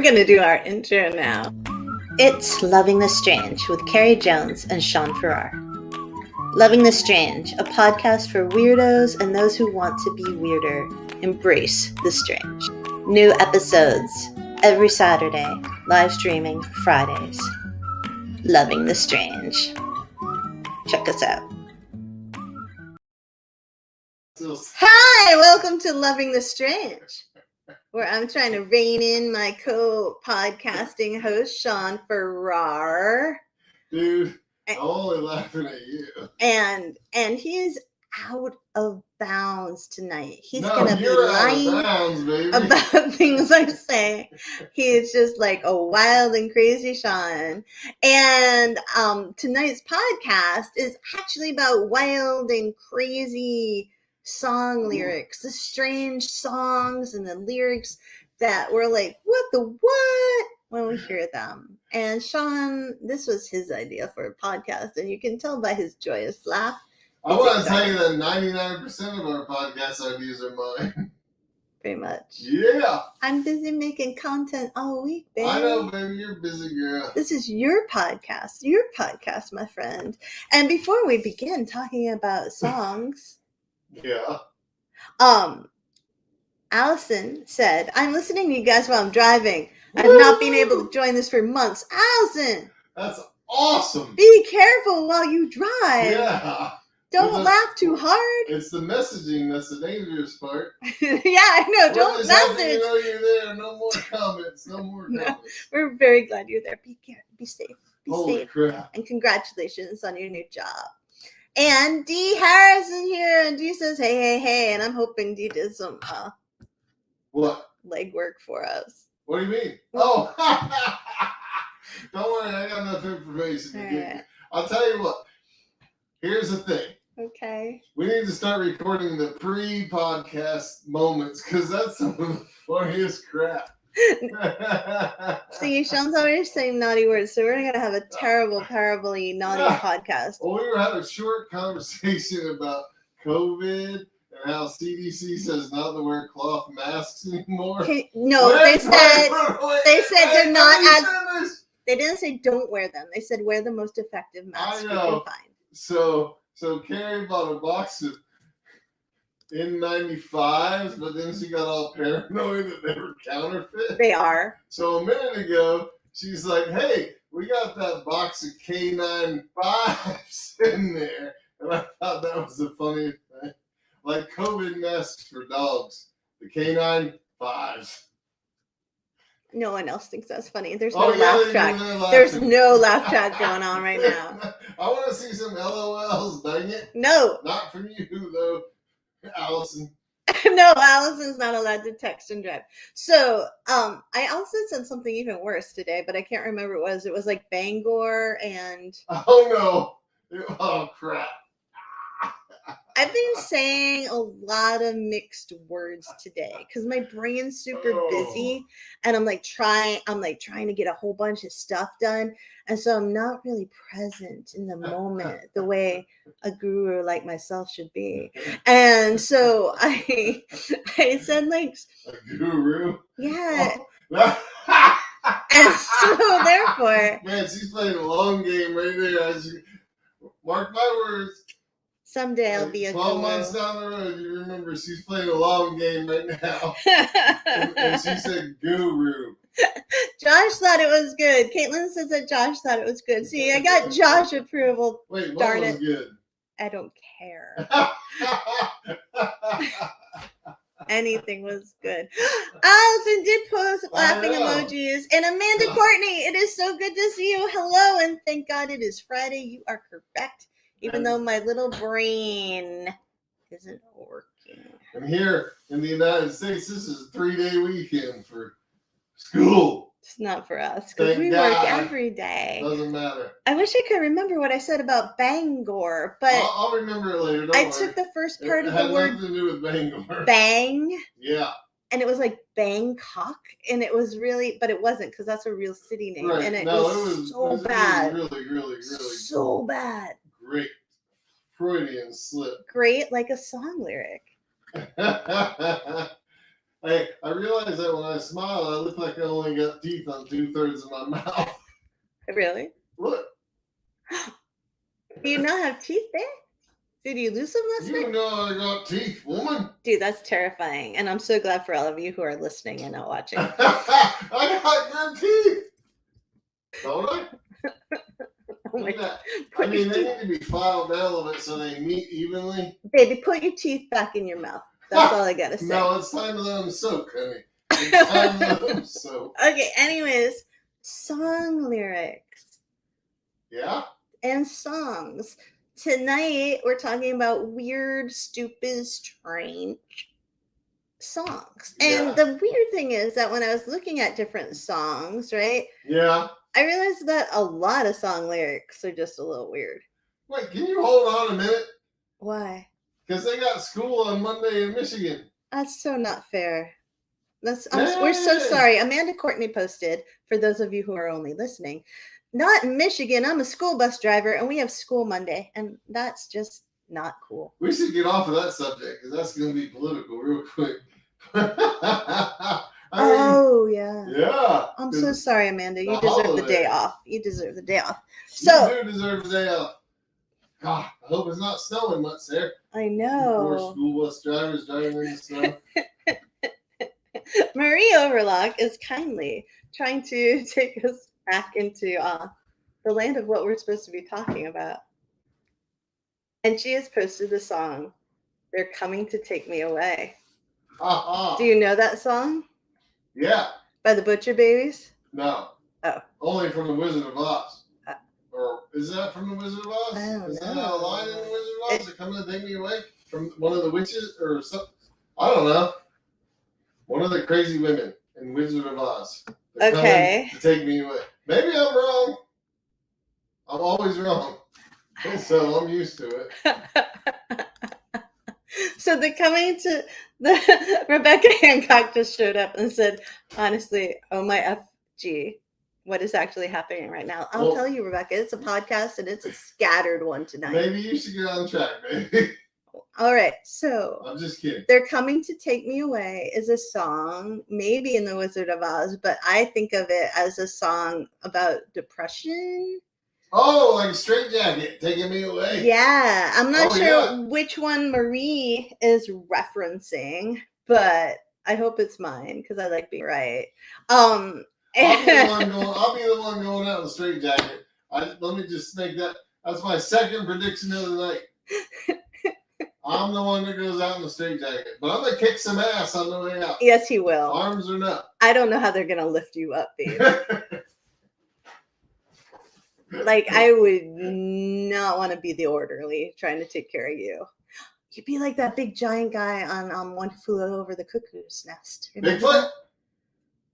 going to do our intro now. It's Loving the Strange with Carrie Jones and Shaun. Loving the Strange, a podcast for weirdos and those who want to be weirder. Embrace the strange. New episodes every Saturday, live streaming Fridays. Loving the Strange. Check us out. Hi, welcome to Loving the Strange, where I'm trying to rein in my co-podcasting host, Shaun. Dude, I'm only laughing at you. And he is out of bounds tonight. He's gonna be lying about things I say. He is just like a wild and crazy Shaun. And tonight's podcast is actually about wild and crazy song lyrics, the strange songs and the lyrics that we're like, what the what? When we hear them. And Shaun, this was his idea for a podcast, and you can tell by his joyous laugh. I want to tell you that 99% of our podcast ideas are mine. Pretty much. Yeah. I'm busy making content all week, baby. I know, baby. You're a busy girl. This is your podcast, my friend. And before we begin talking about songs... Yeah. Allison said, I'm listening to you guys while I'm driving. I've not been able to join this for months. Allison! That's awesome. Be careful while you drive. Yeah. Don't laugh too hard. It's the messaging that's the dangerous part. Yeah, I know. Don't message. You know you're there. No more comments. No more comments. We're very glad you're there. Be safe. Holy safe. Crap. And congratulations on your new job. And Dee Harris is here, and Dee says, hey, and I'm hoping Dee did some what legwork for us. What do you mean? Oh, don't worry, I got enough information to give you. I'll tell you what. Here's the thing. Okay. We need to start recording the pre-podcast moments because that's some of the funniest crap. See, Shaun's always saying naughty words, so we're gonna have a terribly naughty podcast. Well, we were having a short conversation about COVID and how CDC says not to wear cloth masks anymore. They said they're not as. They didn't say don't wear them. They said wear the most effective mask you can find. So Carrie bought a box of N95s, but then she got all paranoid that they were counterfeit. They are. So a minute ago, she's like, hey, we got that box of K95s in there. And I thought that was the funniest thing. Like COVID masks for dogs. The K95s. No one else thinks that's funny. There's no laugh track. There's no laugh track going on right now. I want to see some LOLs, dang it. No. Not from you, though, Allison. No, Allison's not allowed to text and drive. So, I also said something even worse today, but I can't remember what it was. It was like Bangor and... Oh, no. Oh, crap. I've been saying a lot of mixed words today because my brain's super busy and I'm trying to get a whole bunch of stuff done. And so I'm not really present in the moment the way a guru like myself should be. And so I said a guru? Yeah. Oh. And so therefore. Man, she's playing a long game right there. Mark my words. Someday I'll be a 12 months down the road, you remember she's playing a long game right now. and she said guru. Josh thought it was good. Caitlin says that Josh thought it was good. See, I got Josh approval. Wait, what was good? I don't care. Anything was good. Allison did post laughing emojis. And Amanda Courtney, it is so good to see you. Hello, and thank God it is Friday. You are correct. Even though my little brain isn't working. And here in the United States, this is a 3-day weekend for school. It's not for us because we work every day. Doesn't matter. I wish I could remember what I said about Bangor, but I'll remember it later. I took the first part of the word. It had nothing to do with Bangor. Bang. Yeah. And it was like Bangkok, and it was really, but it wasn't because that's a real city name, right. And it was so bad. Really so bad. Great Freudian slip. Great, like a song lyric. Hey, I realize that when I smile, I look like I only got teeth on 2/3 of my mouth. Really? Look. Do you not have teeth there? Did you lose them last night? You know I got teeth, woman. Dude, that's terrifying. And I'm so glad for all of you who are listening and not watching. I got good teeth. Don't I? Oh my God. I mean, they need to be filed down a little bit so they meet evenly. Baby, put your teeth back in your mouth. That's all I gotta say. No, it's time to let them soak, honey. It's time to let them soak. Okay, anyways, song lyrics. Yeah? And songs. Tonight, we're talking about weird, stupid, strange songs. And the weird thing is that when I was looking at different songs, right? Yeah. I realized that a lot of song lyrics are just a little weird. Wait, can you hold on a minute? Why? Because they got school on Monday in Michigan. That's so not fair. We're so sorry. Amanda Courtney posted, for those of you who are only listening, not in Michigan. I'm a school bus driver, and we have school Monday, and that's just not cool. We should get off of that subject, because that's going to be political real quick. Yeah. I'm so sorry, Amanda. You deserve the day off. You deserve the day off. So you do deserve the day off. God, I hope it's not snowing much there. I know. Poor school bus drivers driving in the snow. Marie Overlock is kindly trying to take us back into the land of what we're supposed to be talking about. And she has posted the song, "They're Coming to Take Me Away." Do you know that song? Yeah. By the Butcher Babies? No. Oh. Only from the Wizard of Oz. Or is that from the Wizard of Oz? I don't is know. That a line in the Wizard of Oz? They're coming to take me away? From one of the witches or something? I don't know. One of the crazy women in Wizard of Oz. They're coming to take me away. Maybe I'm wrong. I'm always wrong. So I'm used to it. So they're coming to Rebecca Hancock just showed up and said, honestly, oh my FG, what is actually happening right now? I'll tell you, Rebecca, it's a podcast and it's a scattered one tonight. Maybe you should get on track, baby. All right, so I'm just kidding. "They're Coming to Take Me Away" is a song, maybe in the Wizard of Oz, but I think of it as a song about depression. Oh, like a straitjacket taking me away. Yeah, I'm not sure which one Marie is referencing, but I hope it's mine because I like being right. I'll be the one going out in the straitjacket. Let me just make that. That's my second prediction of the night. I'm the one that goes out in the straitjacket, but I'm gonna kick some ass on the way out. Yes, he will. Arms or not. I don't know how they're gonna lift you up, babe. Like, I would not want to be the orderly trying to take care of you. You'd be like that big giant guy on One Flew Over the Cuckoo's Nest. Bigfoot?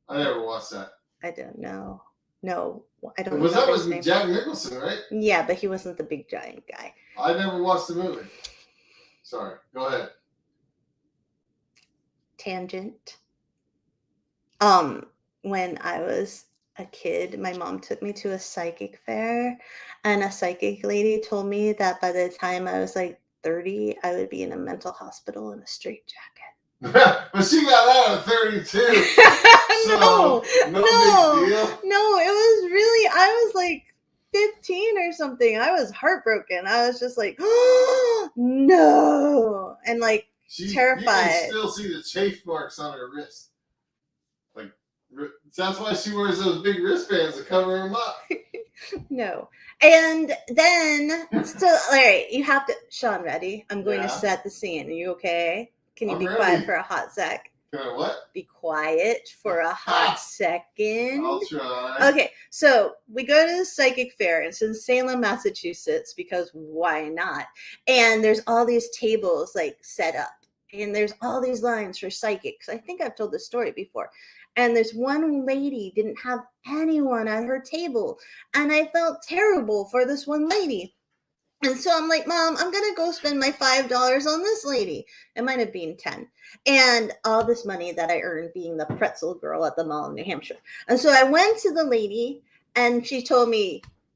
I never watched that. I don't know. No, I don't know. That was Jack Nicholson, right? Yeah, but he wasn't the big giant guy. I never watched the movie. Sorry, go ahead. Tangent. When I was a kid, my mom took me to a psychic fair, and a psychic lady told me that by the time I was like 30, I would be in a mental hospital in a straitjacket. But she got out at 32. So, no big deal. No, it was really, I was like 15 or something. I was heartbroken. I was just like, oh, no. And like terrified. You can still see the chafe marks on her wrist. Like, that's why she wears those big wristbands to cover them up. No. And then, so, all right, you have to, Shaun, ready? I'm going to set the scene. Are you okay? Can you be quiet for a hot sec? Can I what? Be quiet for a hot second. I'll try. Okay, so we go to the psychic fair. It's in Salem, Massachusetts, because why not? And there's all these tables like set up. And there's all these lines for psychics. I think I've told this story before. And there's one lady didn't have anyone at her table. And I felt terrible for this one lady. And so I'm like, Mom, I'm going to go spend my $5 on this lady. It might have been 10. And all this money that I earned being the pretzel girl at the mall in New Hampshire. And so I went to the lady and she told me,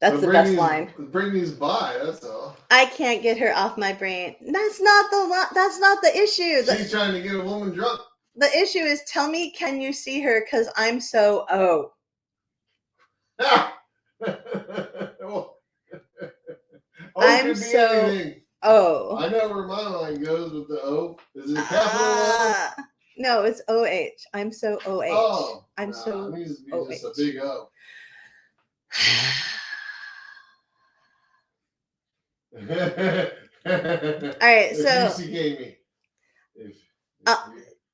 That's the best line. Britney's bi, that's all. I can't get her off my brain. That's not the issue. She's trying to get a woman drunk. The issue is, tell me, can you see her? Because I'm so I'm so anything. I know where my line goes with the O. Is it capital O? No, it's OH. I'm so OH. Oh, I'm so it needs to be OH. just a big O. All right, so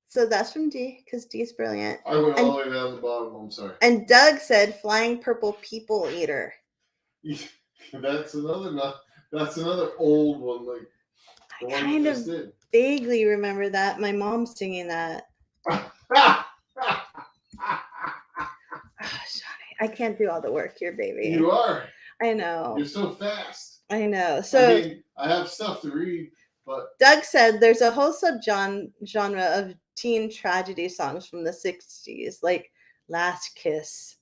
so that's from D, because D is brilliant. I went all the way down the bottom. I'm sorry. And Doug said, "Flying purple people eater." That's another old one. Like the I one kind you of just did. Vaguely remember that. My mom singing that. Oh, Shawnee, I can't do all the work here, baby. You are. I know. You're so fast. I know. So I have stuff to read, but Doug said there's a whole genre of teen tragedy songs from the 60s, like Last Kiss.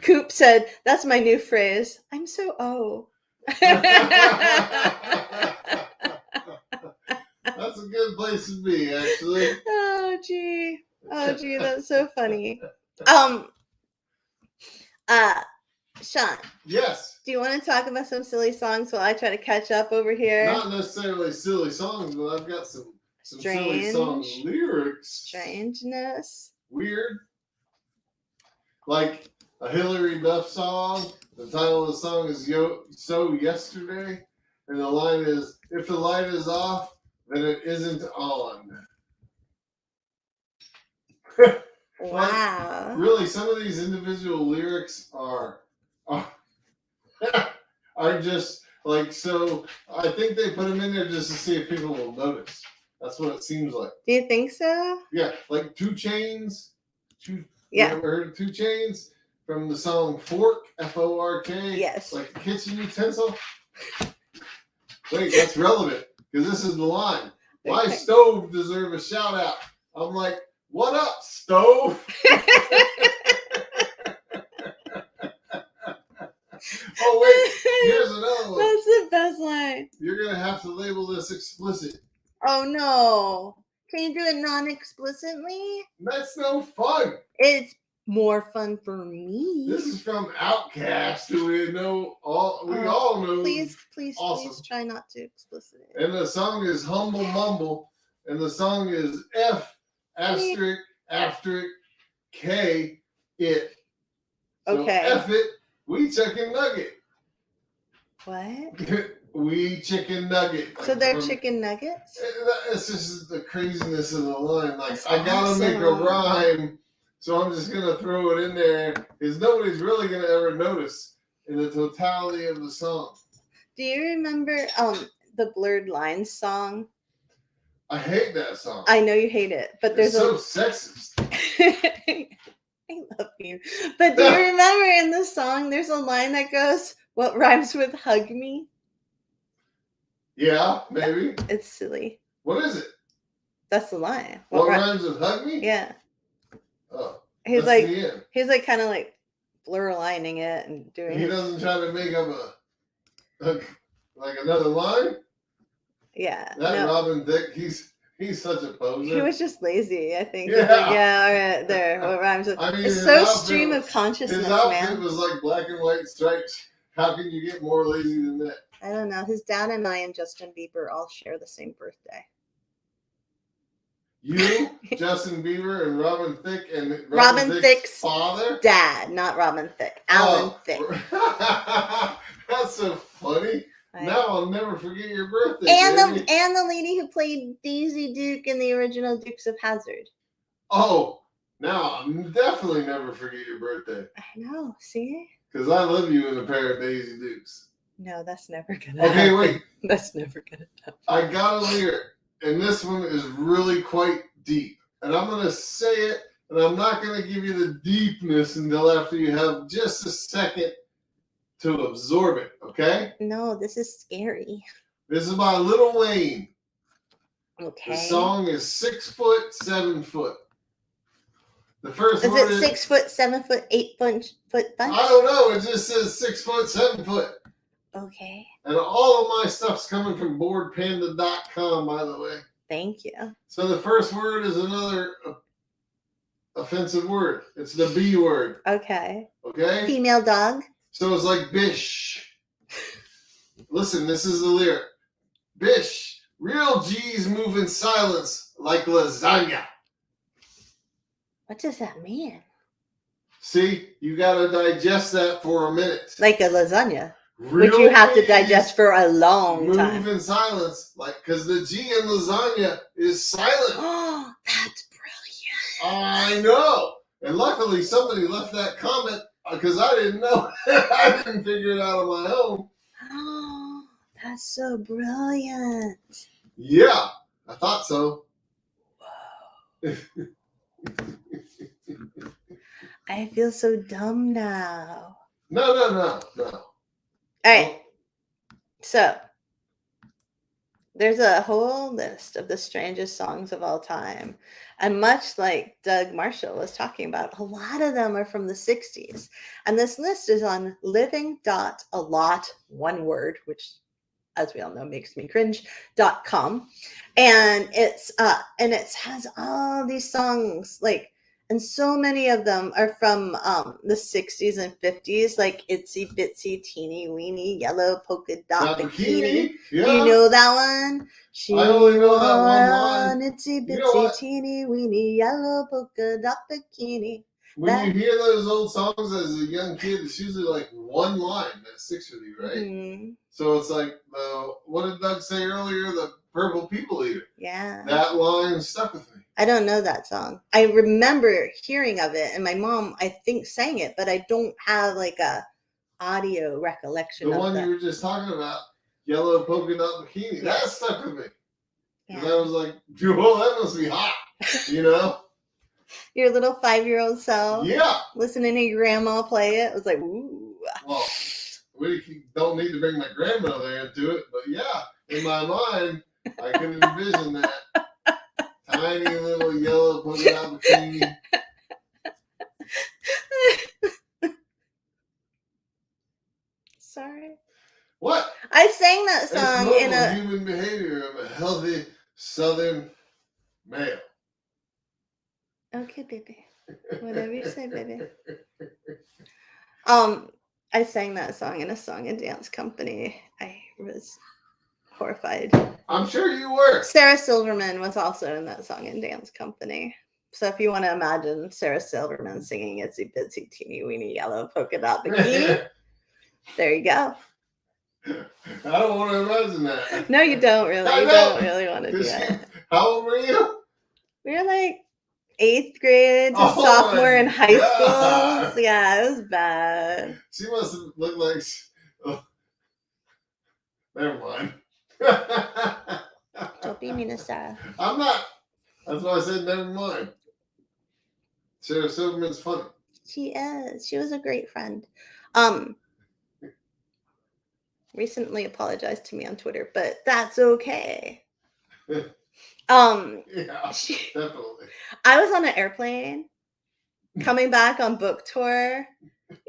Coop said, that's my new phrase. I'm so That's a good place to be, actually. Oh gee, that's so funny. Shaun. Yes. Do you want to talk about some silly songs while I try to catch up over here? Not necessarily silly songs, but I've got some silly song lyrics. Strangeness. Weird. Like a Hillary Duff song. The title of the song is So Yesterday. And the line is, if the light is off, then it isn't on. Wow. Like, really, some of these individual lyrics are just like, so I think they put them in there just to see if people will notice. That's what it seems like. Do you think so? Yeah, like 2 Chainz. Yeah. You ever heard of 2 Chainz? From the song Fork, F-O-R-K? Yes. Like kitchen utensil? Wait, that's relevant, because this is the line. My stove deserve a shout out. I'm like, what up, stove? Oh, wait, here's another one. That's the best line. You're going to have to label this explicit. Oh, no. Can you do it non-explicitly? That's no fun. It's more fun for me. This is from Outkast, who we all know. Please try not to explicit it. And the song is Humble Mumble, and the song is F *** K it. So Okay. F it, we chicken nugget. What? We chicken nugget. So they're chicken nuggets? It's just the craziness of the line. Like, I gotta make a rhyme, so I'm just gonna throw it in there, because nobody's really gonna ever notice in the totality of the song. Do you remember the Blurred Lines song? I hate that song. I know you hate it, but there's so sexist. I love you. But do you remember in the song there's a line that goes, "What rhymes with hug me?" Yeah, maybe. It's silly. What is it? That's the line. What rhymes with hug me? Yeah. Oh. He's like kind of like blur lining it and doing. He doesn't try to make up like another line. Yeah. Robin Thicke, he's such a poser. He was just lazy, I think. Yeah. Like, yeah. All right. There. What rhymes with? I mean, it's so stream of consciousness, his outfit was like black and white stripes. How can you get more lazy than that? I don't know. His dad and I and Justin Bieber all share the same birthday. You, Justin Bieber, and Robin Thicke, and Robin Thicke's father? Dad, not Robin Thicke. Alan Thicke. That's so funny. Right. Now I'll never forget your birthday. And the lady who played Daisy Duke in the original Dukes of Hazzard. Oh, now I'll definitely never forget your birthday. I know, see? Because I love you in a pair of Daisy Dukes. No, that's never gonna happen. Okay, wait. That's never gonna happen. I got a lyric, and this one is really quite deep. And I'm gonna say it, and I'm not gonna give you the deepness until after you have just a second to absorb it, okay? No, this is scary. This is by Lil Wayne. Okay. The song is 6 foot, 7 foot. The first Is word it 6 foot, 7 foot, 8 foot bunch? I don't know. It just says 6 foot, 7 foot. Okay. And all of my stuff's coming from boardpanda.com, by the way. Thank you. So the first word is another offensive word. It's the B word. Okay. Okay? Female dog. So it's like bish. Listen, this is the lyric. Bish. Real G's move in silence like lasagna. What does that mean? See, you got to digest that for a minute. Like a lasagna. Real which you have to G's digest for a long move time. in silence, like, because the G in lasagna is silent. Oh, that's brilliant. I know. And luckily somebody left that comment because I didn't know. I didn't figure it out on my own. Oh, that's so brilliant. Yeah, I thought so. I feel so dumb now. No. All right. So, there's a whole list of the strangest songs of all time. And much like Doug Marshall was talking about, a lot of them are from the 60s. And this list is on living.alot, one word, which, as we all know, makes me cringe.com. And it has all these songs, like, and so many of them are from the 60s and 50s, like Itsy Bitsy Teeny Weeny Yellow Polka Dot Bikini. Yeah. Do you know that one? She I only know that one line. Itsy Bitsy Teeny Weeny Yellow Polka Dot Bikini. When you hear those old songs as a young kid, it's usually like one line that sticks with you, right? Mm-hmm. So it's like, what did Doug say earlier? The Purple People Eater. Yeah. That line stuck with me. I don't know that song. I remember hearing of it, and my mom, I think, sang it, but I don't have like a audio recollection of the one that. You were just talking about, Yellow Polka Dot Bikini. Yes. That stuck with me. Because I was like, well, that must be hot, you know? Your little 5-year-old self. Yeah. Listening to your grandma play it. It was like, ooh. Well, we don't need to bring my grandmother into it, but yeah, in my mind, I can envision that. Tiny little yellow polka dot bikini. Sorry. What? I sang that song it's in a human behavior of a healthy Southern male. Okay, baby. Whatever you say, baby. I sang that song in a song and dance company. I was horrified. I'm sure you were. Sarah Silverman was also in that song and dance company. So if you want to imagine Sarah Silverman singing Itsy Bitsy Teeny Weeny Yellow Polka Dot Bikini, there you go. I don't want to imagine that. No, you don't really. You don't really want to do that. How old were you? We were like 8th grade to sophomore in high school. Yeah, it was bad. She must have looked like... Oh. Never mind. Don't be mean to Sarah. I'm not. That's why I said never mind. Sarah Silverman's funny. She is. She was a great friend. Recently apologized to me on Twitter, but that's okay. Yeah, definitely. I was on an airplane coming back on book tour.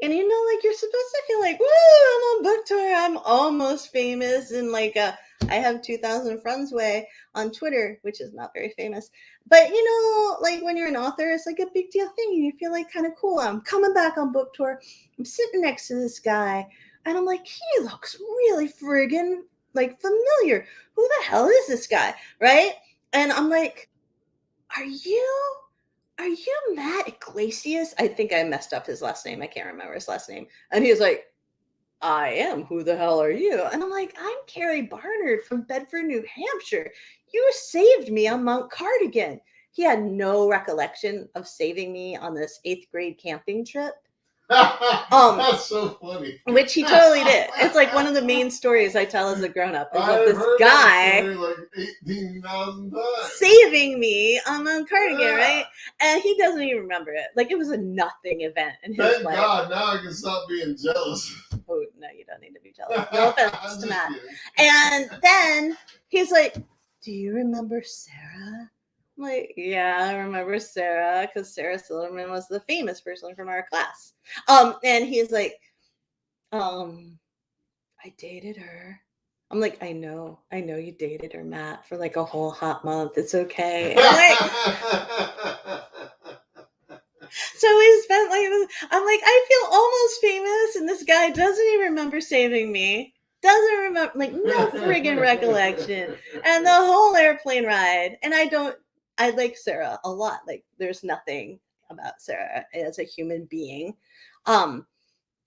And you know, like, you're supposed to feel like, woo, I'm on book tour. I'm almost famous in like I have 2,000 friends way on Twitter, which is not very famous. But, you know, like when you're an author, it's like a big deal thing. And you feel like kind of cool. I'm coming back on book tour. I'm sitting next to this guy. And I'm like, he looks really friggin' like familiar. Who the hell is this guy? Right? And I'm like, are you Matt Iglesias? I think I messed up his last name. I can't remember his last name. And he's like, I am. Who the hell are you? And I'm like, I'm Carrie Barnard from Bedford, New Hampshire. You saved me on Mount Cardigan. He had no recollection of saving me on this 8th grade camping trip. That's so funny. Which he totally did. It's like one of the main stories I tell as a grown-up is of this guy like 18,000 times saving me on Mount Cardigan, right? And he doesn't even remember it. Like, it was a nothing event in his life. Thank God, now I can stop being jealous. Oh, no, you don't need to be jealous. No offense to Matt. And then he's like, do you remember Sarah? I'm like, yeah, I remember Sarah, because Sarah Silverman was the famous person from our class. And he's like, I dated her. I'm like, I know you dated her, Matt, for like a whole hot month. It's okay. I'm like, so we spent like this. I'm like, I feel almost famous, and this guy doesn't even remember saving me. Doesn't remember, like, no friggin' recollection. And the whole airplane ride. And I like Sarah a lot. Like, there's nothing about Sarah as a human being that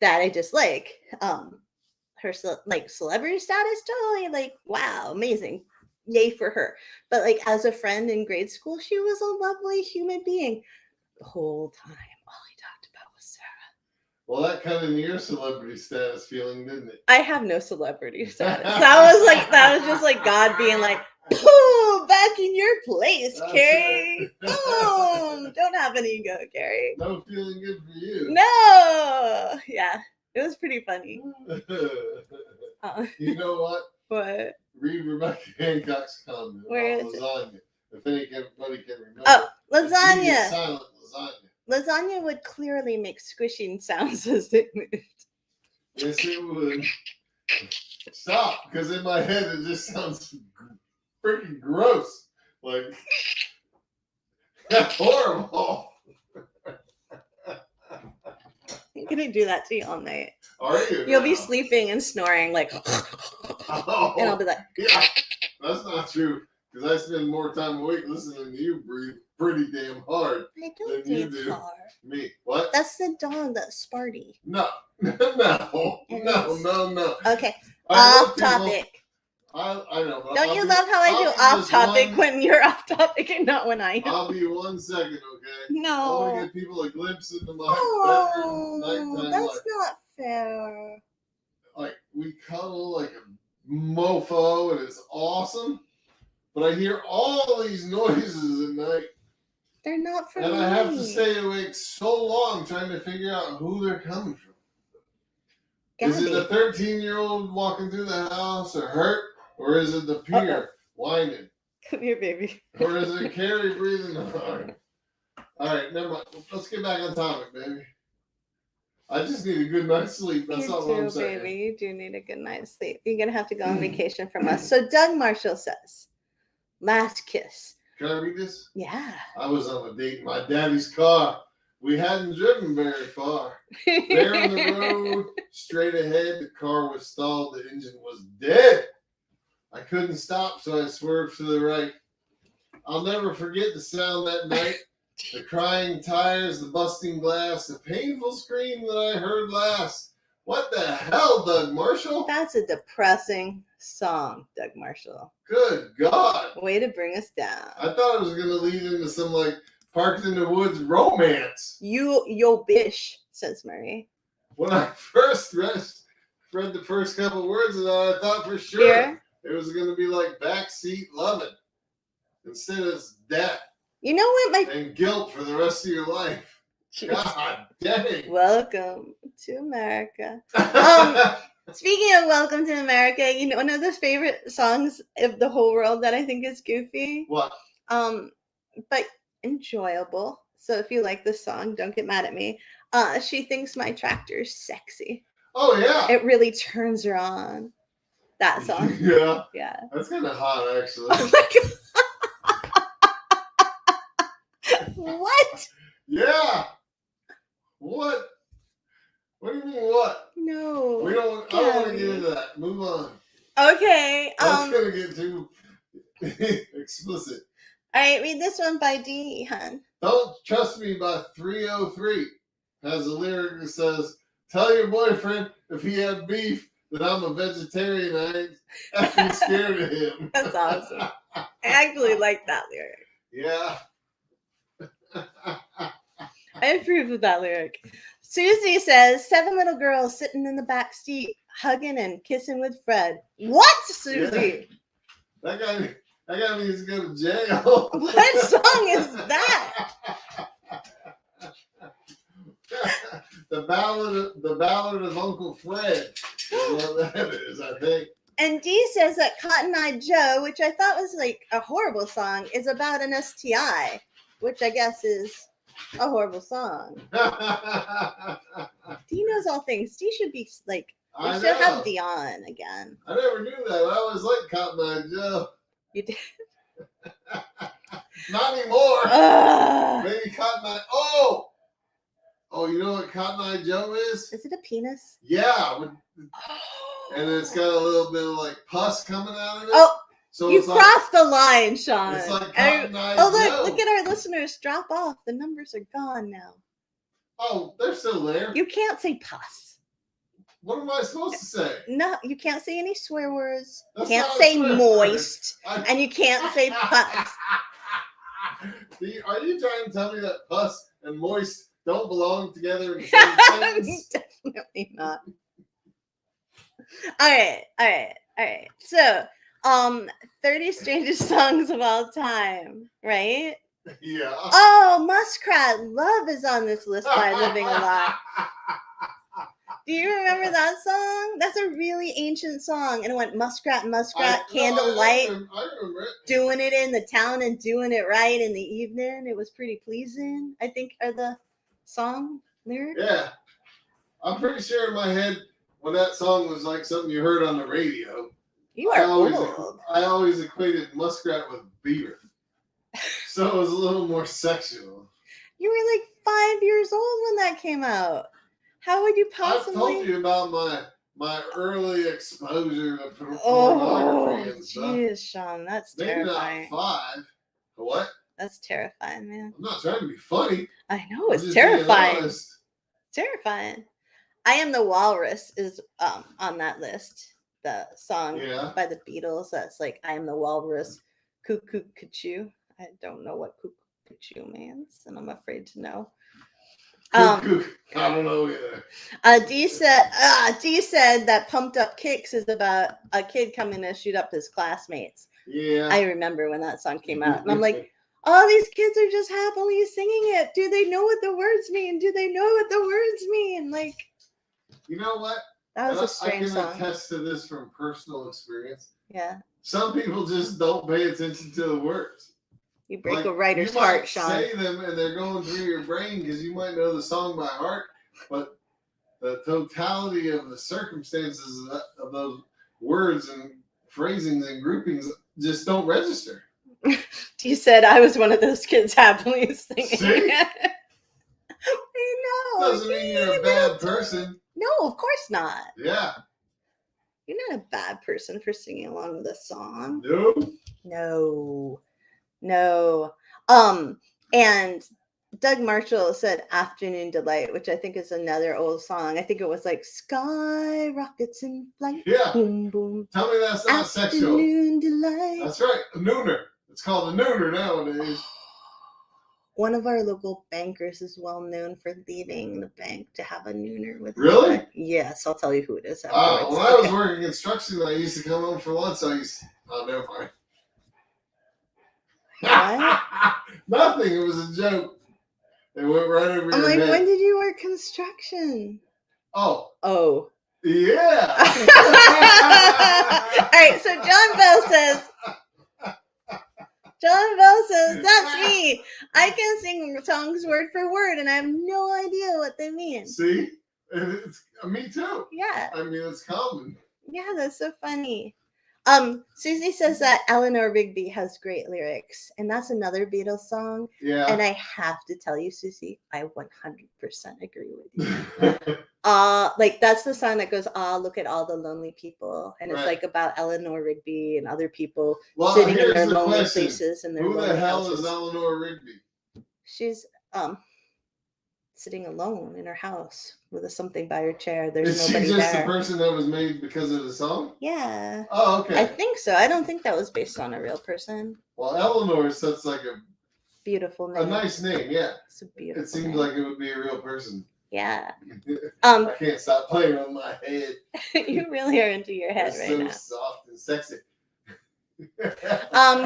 I dislike. Her like celebrity status, totally like, wow, amazing. Yay for her. But like as a friend in grade school, she was a lovely human being. The whole time, all he talked about was Sarah. Well, that cut into your celebrity status feeling, didn't it? I have no celebrity status. That was just like God being like, boom, back in your place, that's Carrie. Right. Boom. Don't have any ego, Carrie. No feeling good for you. No. Yeah. It was pretty funny. You know what? What? Read Rebecca Hancock's comment Where about lasagna. If anybody can remember. Oh, lasagna. Silent lasagna. Lasagna would clearly make squishing sounds as it moved. Yes, it would. Stop, because in my head it just sounds freaking gross. Like, that's horrible. I'm gonna do that to you all night. Are you? You'll be sleeping and snoring like, and I'll be like, yeah, that's not true. Because I spend more time awake listening to you breathe pretty damn hard than you do. Hard. Me. What? That's the dog, that's Sparty. No. No. Okay. Off topic. I know. Don't you love how I do off topic when you're off topic and not when I am? I'll be 1 second, okay? No. I want to give people a glimpse into my bedroom nighttime that's life. not fair. Like, we cuddle like a mofo and it's awesome. But I hear all these noises at night. They're not for me. And I have to stay awake so long trying to figure out who they're coming from. Is it a 13-year-old walking through the house or hurt? Or is it the peer whining? Come here, baby. Or is it Carrie breathing hard? All right, never mind. Let's get back on topic, baby. I just need a good night's sleep. That's all I'm saying. Baby, you do need a good night's sleep. You're going to have to go on vacation from us. So Doug Marshall says, last kiss. Can I read this? Yeah. I was on a date in my daddy's car. We hadn't driven very far. There on the road, straight ahead, the car was stalled. The engine was dead. I couldn't stop, so I swerved to the right. I'll never forget the sound that night. The crying tires, the busting glass, the painful scream that I heard last. What the hell, Doug Marshall? That's a depressing song, Doug Marshall. Good God. Way to bring us down. I thought it was going to lead into some, like, Parked in the Woods romance. Yo bish, says Murray. When I first read the first couple words of that, I thought for sure it was going to be like backseat loving. Instead, it's death. You know what? And guilt for the rest of your life. God dang. Welcome to America. Speaking of Welcome to America, you know, one of the favorite songs of the whole world that I think is goofy. What? But enjoyable. So if you like this song, don't get mad at me. She thinks my tractor's sexy. Oh, yeah. It really turns her on. That song. Yeah. Yeah. That's kind of hot, actually. Oh my God. What? Yeah. What? What do you mean, what? No. I don't want to get into that. Move on. Okay. That's going to get too explicit. All right, read this one by D, hun. Don't Trust Me by 303 has a lyric that says, tell your boyfriend if he had beef that I'm a vegetarian. I ain't effing scared of him. That's awesome. I actually like that lyric. Yeah. I approve of that lyric. Susie says, 7 little girls sitting in the back seat, hugging and kissing with Fred. What, Susie? Yeah. That guy needs to go to jail. What song is that? The ballad of Uncle Fred is what that is, I think. And Dee says that Cotton Eye Joe, which I thought was like a horrible song, is about an STI, which I guess is a horrible song. Dee knows all things. Dee should be like, we should have Dee on again. I never knew that. I always liked Cotton Eye Joe. You did? Not anymore. Maybe Cotton Eye. Oh, you know what Cotton Eye Joe is? Is it a penis? Yeah. And it's got a little bit of like pus coming out of it. Oh, so you crossed the line, Shaun. It's like Cotton Eye Joe. Look at our listeners drop off. The numbers are gone now. Oh, they're still there. You can't say pus. What am I supposed to say? No, you can't say any swear words. That's You can't say moist. And you can't say pus. Are you trying to tell me that pus and moist don't belong together in the same sentence? Definitely not. All right. So, 30 strangest songs of all time, right? Yeah. Oh, Muskrat Love is on this list by Living a Lot. Do you remember that song? That's a really ancient song. And it went Muskrat, Candlelight. I remember it. Doing it in the town and doing it right in the evening. It was pretty pleasing, I think, are the song lyrics. Yeah. I'm pretty sure in my head when that song was like something you heard on the radio. You are old. I always equated Muskrat with beaver. So it was a little more sexual. You were like 5 years old when that came out. How would you possibly? I've told you about my early exposure to pornography and stuff. Jeez, Shaun, that's maybe terrifying. Not 5. What? That's terrifying, man. I'm not trying to be funny. I know, it's terrifying. It's terrifying. I Am the Walrus is on that list. The song by the Beatles that's like, I am the walrus, cuckoo cuckoo. I don't know what cuckoo cuckoo means, and I'm afraid to know. I don't know either. Dee said that Pumped Up Kicks is about a kid coming to shoot up his classmates. Yeah. I remember when that song came out. And I'm like, oh, these kids are just happily singing it. Do they know what the words mean? Do they know what the words mean? Like, you know what? That was a strange song. I can attest to this from personal experience. Yeah. Some people just don't pay attention to the words. You break a writer's heart, Shaun. You might say them and they're going through your brain because you might know the song by heart, but the totality of the circumstances of those words and phrasings and groupings just don't register. You said I was one of those kids happily singing. See? I know. Doesn't mean you're a bad person. No, of course not. Yeah. You're not a bad person for singing along with a song. No. And Doug Marshall said Afternoon Delight, which I think is another old song. I think it was like Sky Rockets in Flight. Yeah. Boom, boom. Tell me that's not sexual. Afternoon Delight. That's right. A nooner. It's called a nooner nowadays. One of our local bankers is well known for leaving the bank to have a nooner with Really? Him. Yes, I'll tell you who it is. When I was working construction, I used to come home for lunch. Never mind. What? Nothing. It was a joke. It went right over your head. When did you work construction? Oh. All Yeah. right, so John Bell says, that's me. I can sing songs word for word, and I have no idea what they mean. See? Me too. Yeah. I mean, it's common. Yeah, that's so funny. Susie says that Eleanor Rigby has great lyrics, and that's another Beatles song. Yeah. And I have to tell you, Susie, I 100% agree with you. That's the song that goes, look at all the lonely people. And it's like about Eleanor Rigby and other people sitting in their lonely places and their Who lonely the hell houses. is Eleanor Rigby? She's sitting alone in her house with something by her chair. There's nobody there. Is she just the person that was made because of the song? Yeah. Oh, okay. I think so. I don't think that was based on a real person. Well, Eleanor is such like a beautiful name. A nice name, yeah. It's a beautiful It seems name. like it would be a real person. Yeah. I can't stop playing on my head. You really are into your head right now. So soft and sexy.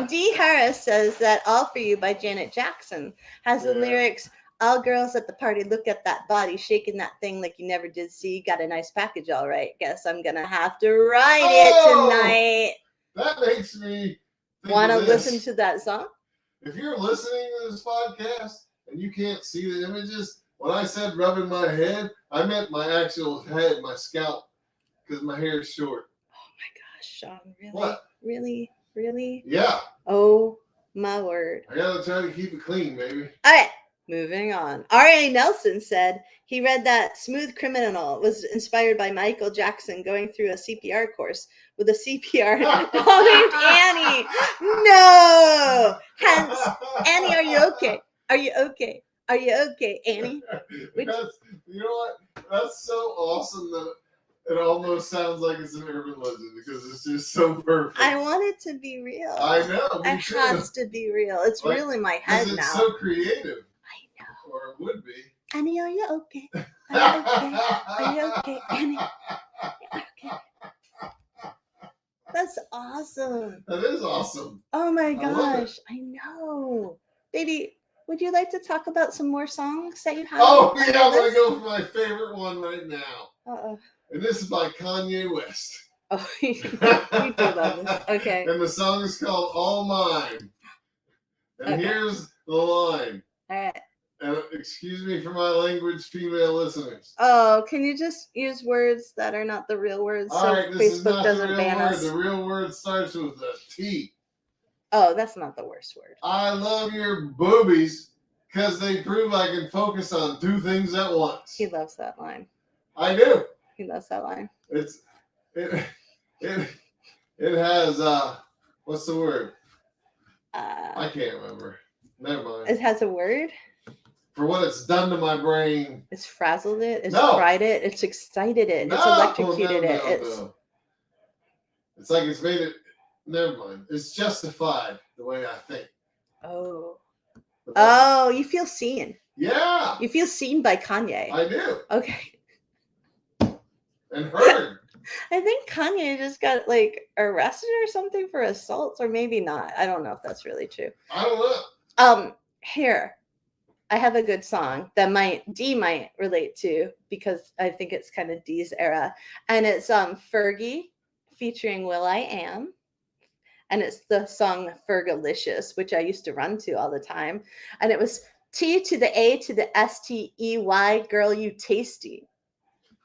Dee Harris says that All For You by Janet Jackson has the lyrics, All girls at the party look at that body, shaking that thing like you never did see. Got a nice package, all right. Guess I'm gonna have to write it tonight. That makes me want to listen to that song. If you're listening to this podcast and you can't see the images, when I said rubbing my head, I meant my actual head, my scalp, because my hair is short. Oh my gosh, Shaun, really? What? Really? Yeah. Oh my word. I gotta try to keep it clean, baby. All right, moving on. R.A. Nelson said he read that Smooth Criminal was inspired by Michael Jackson going through a CPR course with a CPR doll named Annie. No! Hence, Annie, are you okay? Are you okay? Are you okay, Annie? You know what? That's so awesome that it almost sounds like it's an urban legend because it's just so perfect. I want it to be real. I know. It has to be real. It's like, real in my head now. It's so creative. I know. Or it would be. Annie, are you okay? Are you okay? Are you okay, Annie? Okay. That's awesome. That is awesome. Oh my gosh. I know. Baby, would you like to talk about some more songs that you have? Oh, yeah, I'm going to go for my favorite one right now. Uh-oh. And this is by Kanye West. Oh, you do love this. Okay. And the song is called All Mine. And here's the line. All right. And excuse me for my language, female listeners. Oh, can you just use words that are not the real words so Facebook doesn't ban us? The real word starts with a T. Oh, that's not the worst word. I love your boobies because they prove I can focus on two things at once. He loves that line. I do. He loves that line. It has what's the word? I can't remember. Never mind. It has a word. For what it's done to my brain. It's frazzled it. It's fried it. It's excited it. It's electrocuted it. It's like it's made it. Never mind. It's justified the way I think. Oh. Oh, you feel seen. Yeah. You feel seen by Kanye. I do. Okay. And heard. I think Kanye just got arrested or something for assault, or maybe not. I don't know if that's really true. I don't know. Here. I have a good song that D might relate to because I think it's kind of D's era. And it's Fergie featuring will.i.am. And it's the song Fergalicious, which I used to run to all the time. And it was T to the A to the S-T-E-Y, girl, you tasty.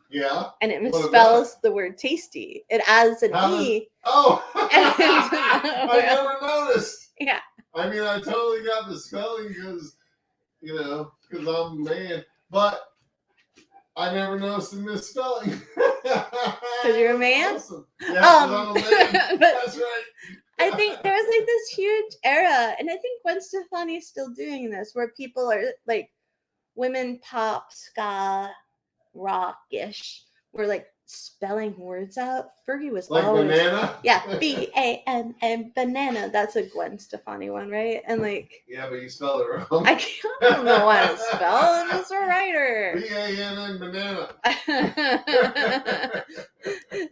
Yeah. And it misspells the word tasty. It adds an E. Oh! I never noticed. Yeah. I mean, I totally got the spelling because I'm a man. But I never noticed the misspelling. Because you're a man? Awesome. Yeah, because I'm a man. That's right. I think there was this huge era, and I think Gwen Stefani's still doing this, where people are women pop, ska, rock-ish, were spelling words out. Fergie was always banana. Yeah, B-A-N-A, banana. That's a Gwen Stefani one, right? And yeah, but you spelled it wrong. I don't know how to spell. I'm just a writer. B-A-N-N banana.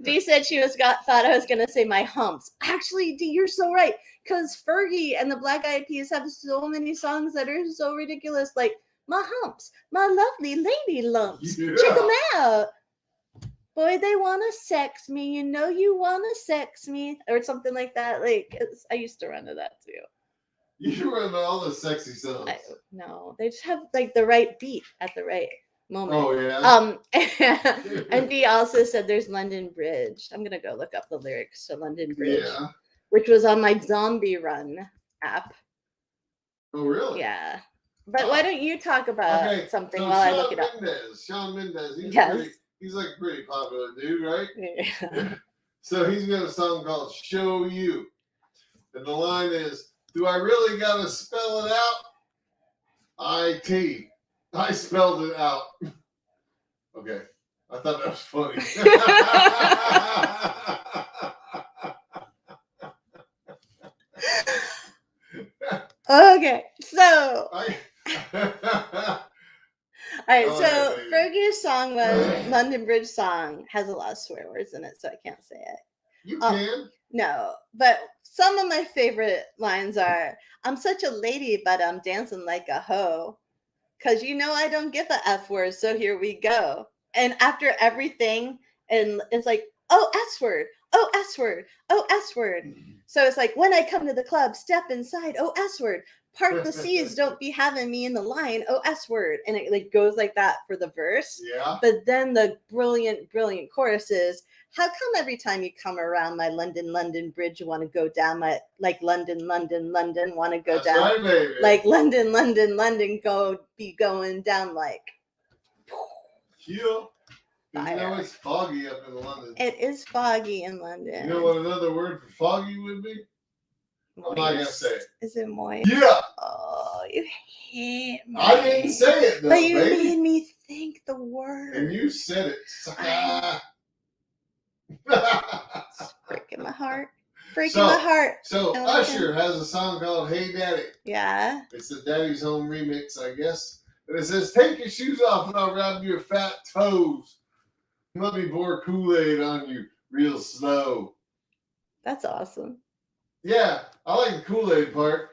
Dee said thought I was gonna say my humps. Actually, Dee, you're so right. Because Fergie and the Black Eyed Peas have so many songs that are so ridiculous, like my humps, my lovely lady lumps. Yeah. Check them out. Boy, they want to sex me. You know you want to sex me. Or something like that. I used to run to that too. You run to all the sexy songs. No, they just have the right beat at the right moment. Oh, yeah. And Dee also said there's London Bridge. I'm going to go look up the lyrics to London Bridge. Yeah. Which was on my Zombie Run app. Oh, really? Yeah. But why don't you talk about something while I look it up? Shaun Mendes. He's a pretty popular dude, right? Yeah. So he's got a song called Show You. And the line is, do I really got to spell it out? I-T. I spelled it out. Okay. I thought that was funny. Okay. So... All right, so Fergie's song was London Bridge song has a lot of swear words in it, so I can't say it. You can. No, but some of my favorite lines are, I'm such a lady, but I'm dancing like a hoe. because you know I don't give a F word, so here we go. And after everything, and it's like, oh, S word, oh, S word, oh, S word. So it's like, when I come to the club, step inside, oh, S word. Park the C's, don't be having me in the line, oh, S word. And it like goes like that for the verse. Yeah. But then the brilliant chorus is, how come every time you come around my London bridge, you want to go down my, like London, want to go That's down. right, baby. Like London, go be going down like. Yeah. Fire. You know it's foggy up in London. It is foggy in London. You know what another word for foggy would be? Moist. I'm not going to say it. Is it moist? Yeah. Oh, you hate me. I didn't say it though, but you baby. made me think the word. And you said it. It's breaking my heart. My heart. So Usher has a song called Hey Daddy. Yeah. It's the Daddy's Home remix, I guess. And it says, take your shoes off and I'll rub your fat toes. Let me pour Kool-Aid on you real slow. That's awesome. Yeah, I like the Kool-Aid part.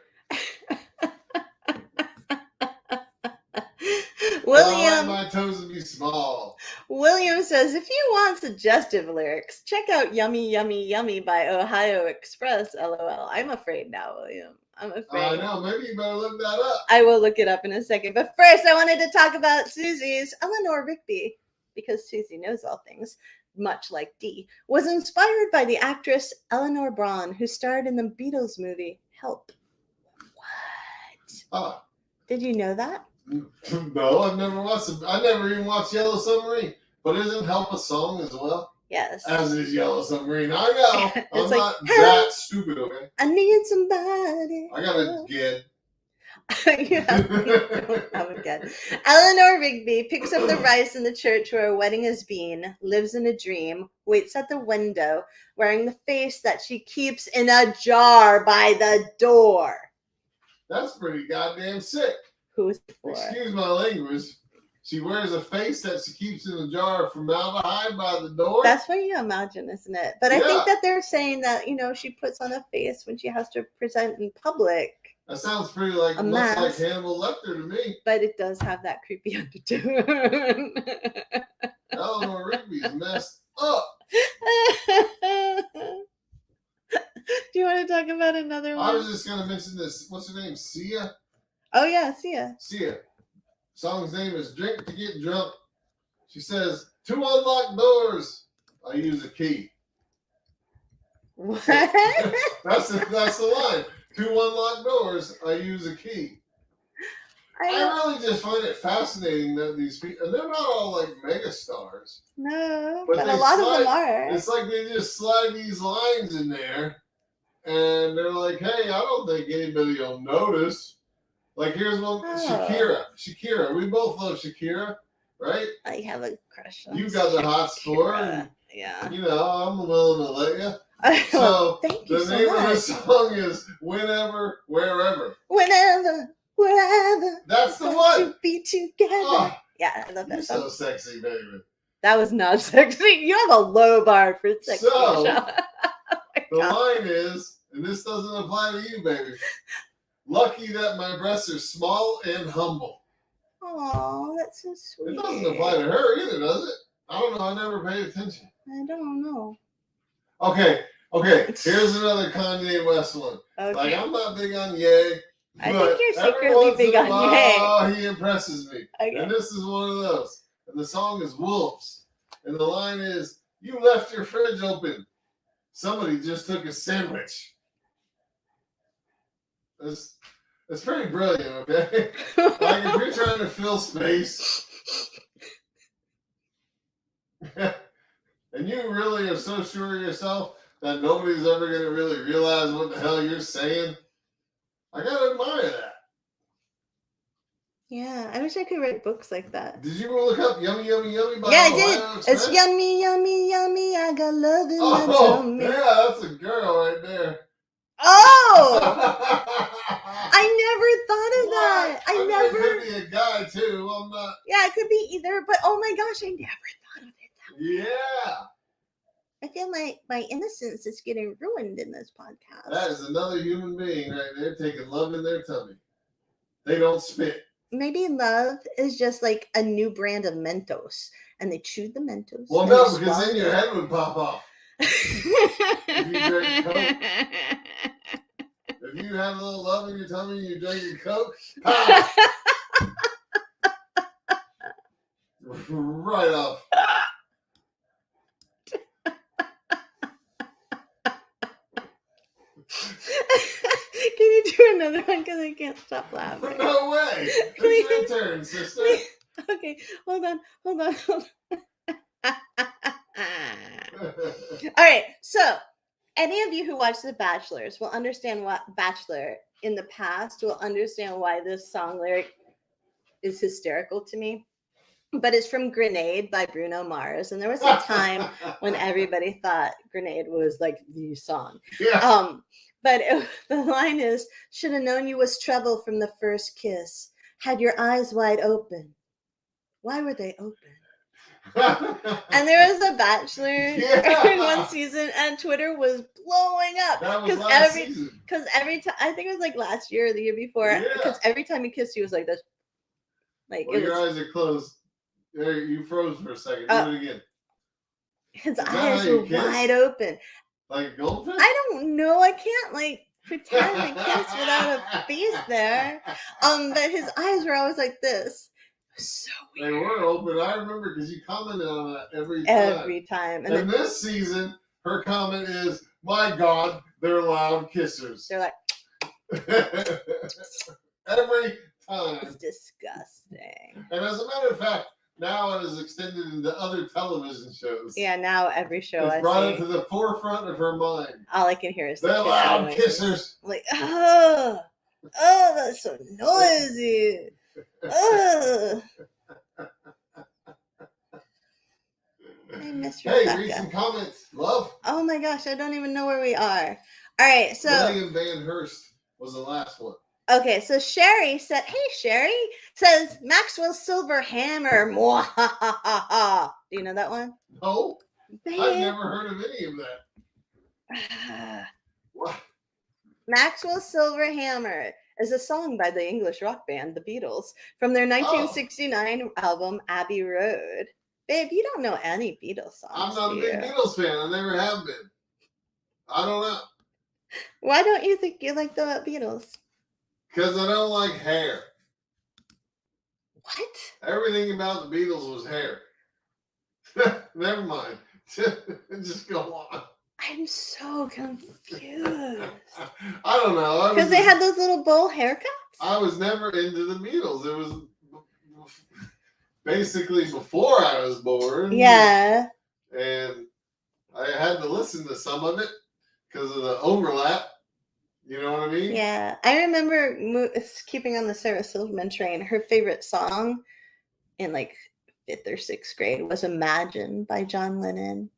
William, I like my toes to be small. William says, if you want suggestive lyrics, check out Yummy Yummy Yummy by Ohio Express, LOL. I'm afraid now, William. I'm afraid. I know. Maybe you better look that up. I will look it up in a second. But first, I wanted to talk about Susie's Eleanor Rigby, because Susie knows all things, much like Dee, was inspired by the actress Eleanor Braun, who starred in the Beatles movie Help. What? Did you know that? No, I've never watched it. I never even watched Yellow Submarine. But isn't Help a song as well? Yes. As is Yellow Submarine. I know. I'm like, not that stupid, okay? I need somebody. I got a kid. You don't have a kid. Eleanor Rigby picks up the rice in the church where a wedding has been, lives in a dream, waits at the window, wearing the face that she keeps in a jar by the door. That's pretty goddamn sick. Who's it for? Excuse my language. She wears a face that she keeps in a jar of formaldehyde by the door. That's what you imagine, isn't it? But I think that they're saying that, she puts on a face when she has to present in public. That sounds pretty looks like Hannibal Lecter to me. But it does have that creepy undertone. Eleanor Rigby's messed up. Do you want to talk about another one? I was just going to mention this. What's her name? Sia? Oh, yeah, Sia. Sia. Song's name is Drink to Get Drunk. She says, 2 unlocked doors. I use a key. What? That's the line. 2 unlocked doors. I use a key. I really just find it fascinating that these people, and they're not all like mega stars. No, but a lot of them are. It's like they just slide these lines in there, and they're like, hey, I don't think anybody will notice. Like, here's one, Shakira. We both love Shakira, right? I have a crush on You got the hots for her. And, yeah. I'm willing to let you. So, thank you the name of the song is Whenever, Wherever. Whenever, wherever. That's the one. To be together. Yeah, I love that song. You're so sexy, baby. That was not sexy. You have a low bar for sexy. So, the line is, and this doesn't apply to you, baby. Lucky that my breasts are small and humble. Oh, that's so sweet. It doesn't apply to her either, does it? I don't know. I never paid attention. I don't know. Okay. Here's another Kanye West one. Okay. Like, I'm not big on Ye. I think you're secretly big on Ye. Oh, he impresses me. Okay. And this is one of those. And the song is Wolves. And the line is, you left your fridge open. Somebody just took a sandwich. It's pretty brilliant, okay? Like, if you're trying to fill space, and you really are so sure of yourself that nobody's ever going to really realize what the hell you're saying, I gotta admire that. Yeah, I wish I could write books like that. Did you look up Yummy Yummy Yummy by I did. It's yummy, yummy, yummy. I got love in my tummy. Yeah, that's a girl right there. Oh! I never thought of that. I never. It could be a guy too. I'm not. Yeah, it could be either. But oh my gosh, I never thought of it. Yeah. I feel my innocence is getting ruined in this podcast. That is another human being right there taking love in their tummy. They don't spit. maybe love is just like a new brand of Mentos, and they chewed the Mentos. Well, no, because then your head would pop off. If you drink Coke. If you had a little love in your tummy and you drank a Coke, pop! Right off. Can you do another one? Because I can't stop laughing. No way. It's your turn, sister. Okay, hold on. All right, so any of you who watch The Bachelors will understand what Bachelor in the past will understand why this song lyric is hysterical to me. But it's from Grenade by Bruno Mars. And there was a time when everybody thought Grenade was like the song. Yeah. But the line is, should have known you was trouble from the first kiss. Had your eyes wide open. Why were they open? And there was a Bachelor in one season, and Twitter was blowing up. That was last season. Because every time, I think it was like last year or the year before, because every time he kissed, he was like this. Like, well, your eyes are closed. There, you froze for a second. Do it again. His eyes were wide open. Like a goldfish? I don't know. I can't like pretend to kiss without a face there. But his eyes were always like this. So weird. They were open. I remember because you commented on that every time. And this season, her comment is, "My God, they're loud kissers." They're like every time. It's disgusting. And as a matter of fact, now it is extended into other television shows. Yeah, now every show it's brought it to the forefront of her mind. All I can hear is they're loud kissers. Like, oh, that's so noisy. Oh. I miss Rebecca. Hey, read some comments, love. Oh my gosh, I don't even know where we are. All right, so William Van Hurst was the last one. Okay, so Sherry said, "Hey, Sherry," says Maxwell's Silver Hammer. Mwahaha. Do you know that one? No, I've never heard of any of that. What? Maxwell's Silver Hammer is a song by the English rock band The Beatles from their 1969 album Abbey Road. Babe, you don't know any Beatles songs. I'm not a big Beatles fan. I never have been. I don't know. Why don't you think you like the Beatles? Because I don't like hair. What? Everything about the Beatles was hair. Never mind. Just go on. I'm so confused. I don't know. Because they had those little bowl haircuts? I was never into the Beatles. It was basically before I was born. Yeah. And I had to listen to some of it because of the overlap. You know what I mean? Yeah. I remember keeping on the Sarah Silverman train. Her favorite song in like 5th or 6th grade was Imagine by John Lennon.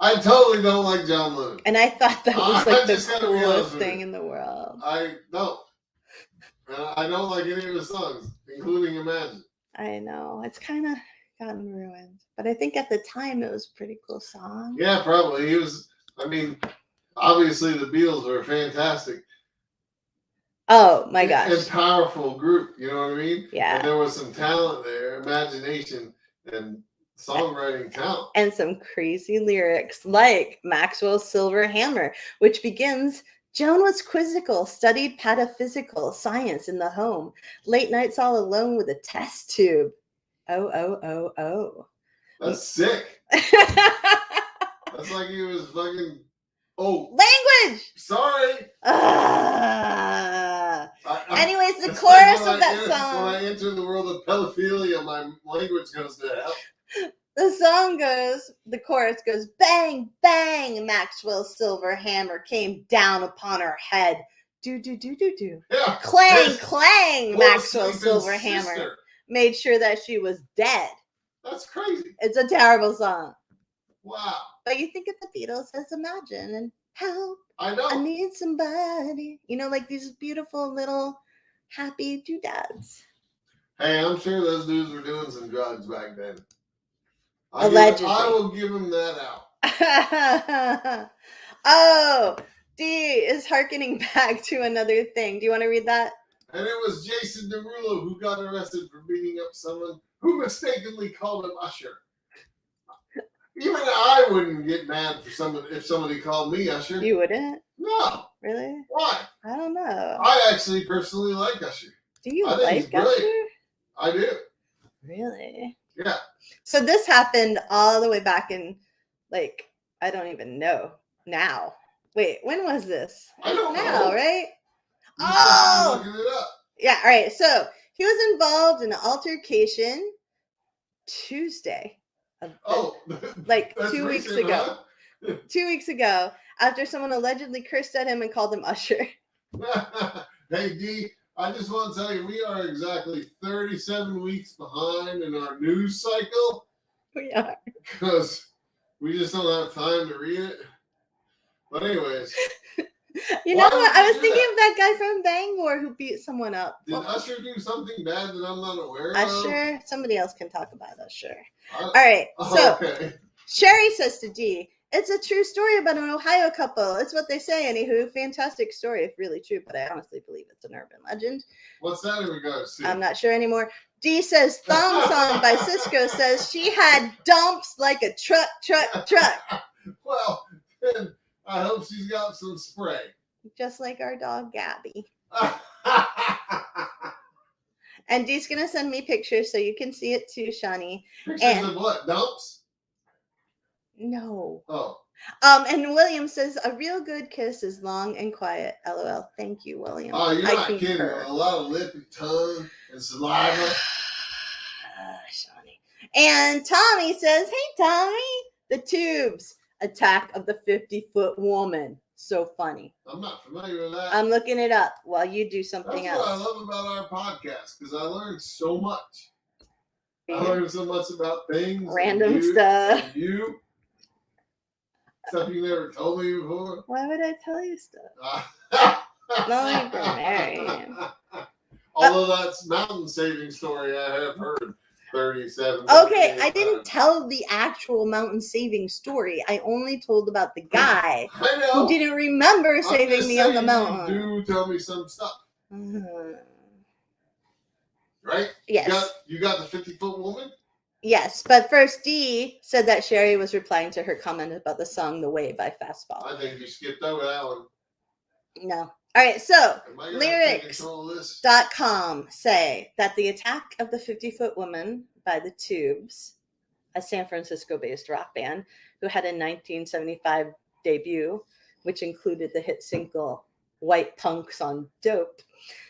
I totally don't like John Lennon. And I thought that was like the coolest thing in the world. I don't. I don't like any of his songs, including Imagine. I know. It's kind of gotten ruined. But I think at the time it was a pretty cool song. Yeah, probably. He was, I mean, obviously the Beatles were fantastic. Oh my gosh. And powerful group, you know what I mean? Yeah. And there was some talent there, imagination, and songwriting talent. And some crazy lyrics like Maxwell's Silver Hammer, which begins, Joan was quizzical, studied pataphysical science in the home. Late nights all alone with a test tube. Oh. That's sick. That's like he was fucking... Oh. Language! Sorry. Anyways, the chorus of that song. When I enter the world of pedophilia, my language goes to hell. The song goes, the chorus goes, bang, bang, Maxwell's silver hammer came down upon her head. Do. Yeah. Clang, clang, Maxwell's silver hammer made sure that she was dead. That's crazy. It's a terrible song. Wow. But you think of the Beatles as Imagine and Help. I know. I need somebody. You know, like these beautiful little happy doodads. Hey, I'm sure those dudes were doing some drugs back then. Allegedly. I will give them that out. Oh, D is hearkening back to another thing. Do you want to read that? And it was Jason Derulo who got arrested for beating up someone who mistakenly called him Usher. Even I wouldn't get mad for someone if somebody called me Usher. You wouldn't? No. Really? Why? I don't know. I actually personally like Usher. Do you like Usher? I do. Really? Yeah. So this happened all the way back in, like, I don't even know now. Wait, when was this? I don't know, know. right? Oh! Looking it up. Yeah, all right. So he was involved in an altercation Tuesday. Like 2 weeks ago. Huh? 2 weeks ago, after someone allegedly cursed at him and called him Usher. Hey, D, I just want to tell you, we are exactly 37 weeks behind in our news cycle. We are. Because we just don't have time to read it. But anyways. You know what? I was thinking of that guy from Bangor who beat someone up. Did Usher do something bad that I'm not aware of? Usher? Somebody else can talk about Usher. All right. So, okay. Sherry says to Dee, it's a true story about an Ohio couple. It's what they say, anywho. Fantastic story, if really true, but I honestly believe it's an urban legend. What's that in regards to? I'm not sure anymore. Dee says, Thong Song by Cisco says she had dumps like a truck. Well, then I hope she's got some spray. Just like our dog, Gabby. And Dee's going to send me pictures so you can see it too, Shawnee. Pictures of what? Dumps? No. Oh. And William says, a real good kiss is long and quiet. LOL. Thank you, William. Oh, you're not kidding. A lot of lip and tongue and saliva. Shawnee. And Tommy says, hey, Tommy. The Tubes. Attack of the 50-Foot Woman. So funny. I'm not familiar with that. I'm looking it up while you do something else. That's what I love about our podcast, because I learned so much. I learned so much about things. Random stuff. Stuff you never told me before. Why would I tell you stuff? Not like we're married. Although that's mountain saving story I have heard 37. Okay, I didn't tell the actual mountain saving story. I only told about the guy who didn't remember saving me on the mountain. You do tell me some stuff. Right? Yes. You got the 50-foot woman? Yes, but first Dee said that Sherry was replying to her comment about the song The Way by Fastball. I think you skipped over that one. No. All right, so lyrics.com say that the Attack of the 50-Foot Woman by the Tubes, a San Francisco-based rock band who had a 1975 debut, which included the hit single White Punks on Dope.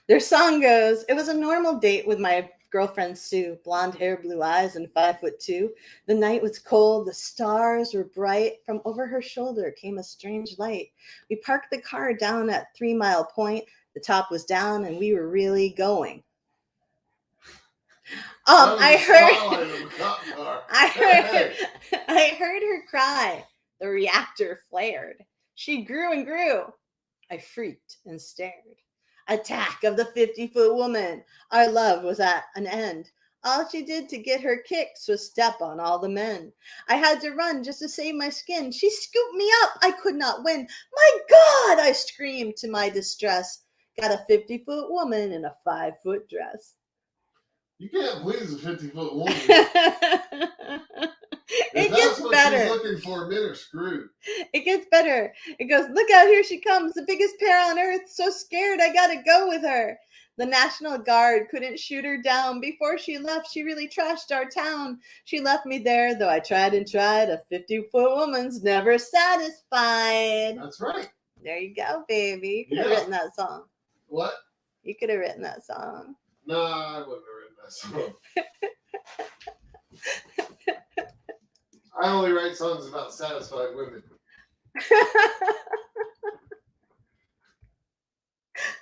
Their song goes, it was a normal date with my girlfriend Sue, blonde hair, blue eyes, and 5'2". The night was cold. The stars were bright. From over her shoulder came a strange light. We parked the car down at 3 Mile Point. The top was down, and we were really going. I heard her cry. The reactor flared. She grew and grew. I freaked and stared. Attack of the 50-foot woman. Our love was at an end. All she did to get her kicks was step on all the men. I had to run just to save my skin. She scooped me up. I could not win. My God, I screamed to my distress. Got a 50-foot woman in a 5-foot dress. You can't please a 50-foot woman. It gets better. She's looking for, men are screwed. It gets better. It goes, look out, here she comes, the biggest pair on earth. So scared, I gotta go with her. The National Guard couldn't shoot her down. Before she left, she really trashed our town. She left me there, though I tried and tried. A 50-foot woman's never satisfied. That's right. There you go, baby. You could have written that song. What? You could have written that song. No, I wouldn't have written that song. I only write songs about satisfied women.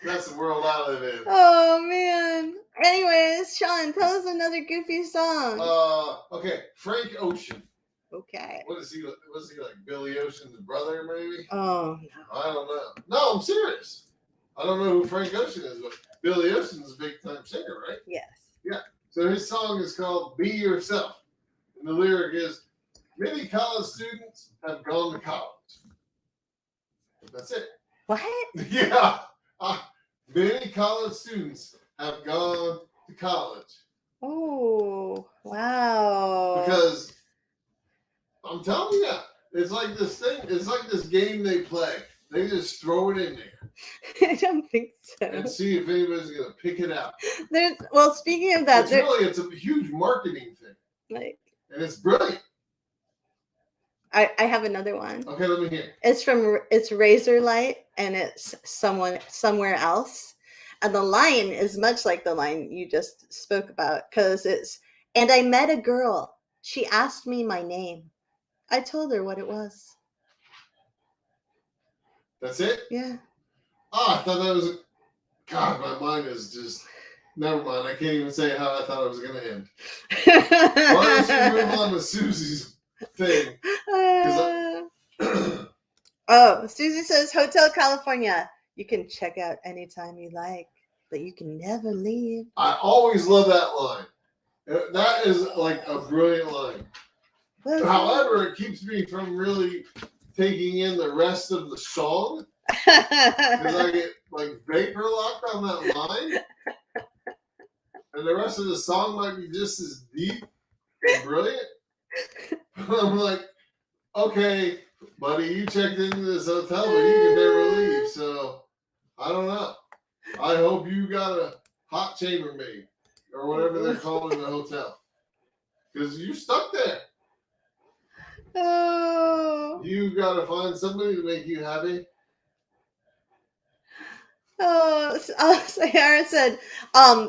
That's the world I live in. Oh, man. Anyways, Shaun, tell us another goofy song. Okay, Frank Ocean. Okay. What is he? Was he like Billy Ocean's brother, maybe? Oh, no. I don't know. No, I'm serious. I don't know who Frank Ocean is, but Billy Ocean's a big-time singer, right? Yes. Yeah. So his song is called Be Yourself. And the lyric is, many college students have gone to college. That's it. What? Yeah. Many college students have gone to college. Oh, wow. Because I'm telling you, it's like this thing. It's like this game they play. They just throw it in there. I don't think so. And see if anybody's gonna pick it out. Well, speaking of that, it's a huge marketing thing. Like, and it's brilliant. I have another one. Okay, let me hear. It's Razor Light, and it's somewhere else. And the line is much like the line you just spoke about, because it's, and I met a girl. She asked me my name. I told her what it was. That's it? Yeah. Oh, I thought that was... God, my mind is just... Never mind. I can't even say how I thought it was going to end. Why don't you move on to Susie's thing? Oh, Susie says, Hotel California. You can check out anytime you like, but you can never leave. I always love that line. That is like a brilliant line. However, it keeps me from really taking in the rest of the song. Because I get like vapor locked on that line. And the rest of the song might be just as deep and brilliant. I'm like, okay, buddy, you checked into this hotel, but you can never leave. So, I don't know. I hope you got a hot chambermaid or whatever they're calling the hotel. Because you're stuck there. Oh. You got to find somebody to make you happy. Oh, Sayara said,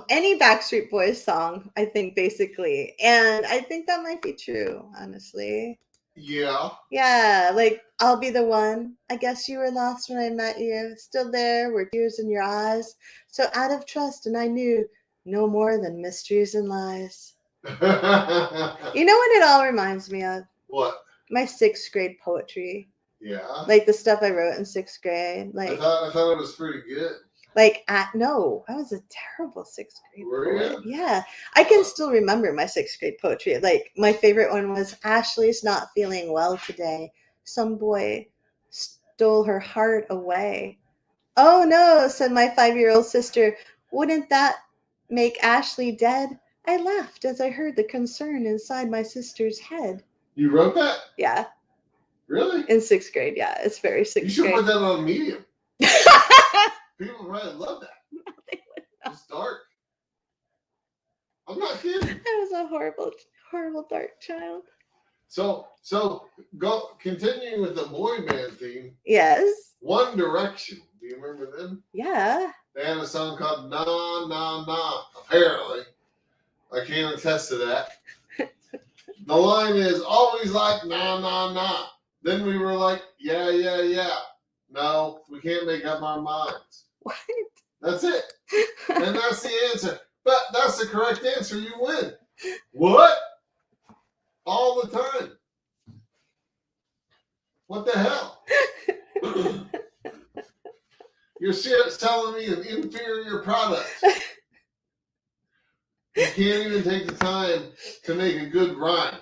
any Backstreet Boys song, I think, basically. And I think that might be true, honestly. Yeah. Yeah, like, I'll be the one. I guess you were lost when I met you. Still there were tears in your eyes. So out of trust, and I knew no more than mysteries and lies. You know what it all reminds me of? What? My 6th grade poetry. Yeah. Like the stuff I wrote in 6th grade. Like, I thought it was pretty good. Like, no, I was a terrible 6th grade poet. Yeah. I can still remember my 6th grade poetry. Like, my favorite one was, Ashley's not feeling well today. Some boy stole her heart away. Oh, no, said my 5-year-old sister. Wouldn't that make Ashley dead? I laughed as I heard the concern inside my sister's head. You wrote that? Yeah. Really? In 6th grade, yeah. It's very 6th grade. You should put that on Medium. People probably love that. No, they would not. It's dark. I'm not kidding. I was a horrible, horrible dark child. So go continuing with the boy band theme. Yes. One Direction. Do you remember them? Yeah. They had a song called Na Na Na. Apparently, I can't attest to that. The line is always like na na na. Then we were like, yeah, yeah, yeah. No, we can't make up our minds. What? That's it. And that's the answer. But that's the correct answer. You win. What? All the time. What the hell? You're selling me an inferior product. You can't even take the time to make a good rhyme.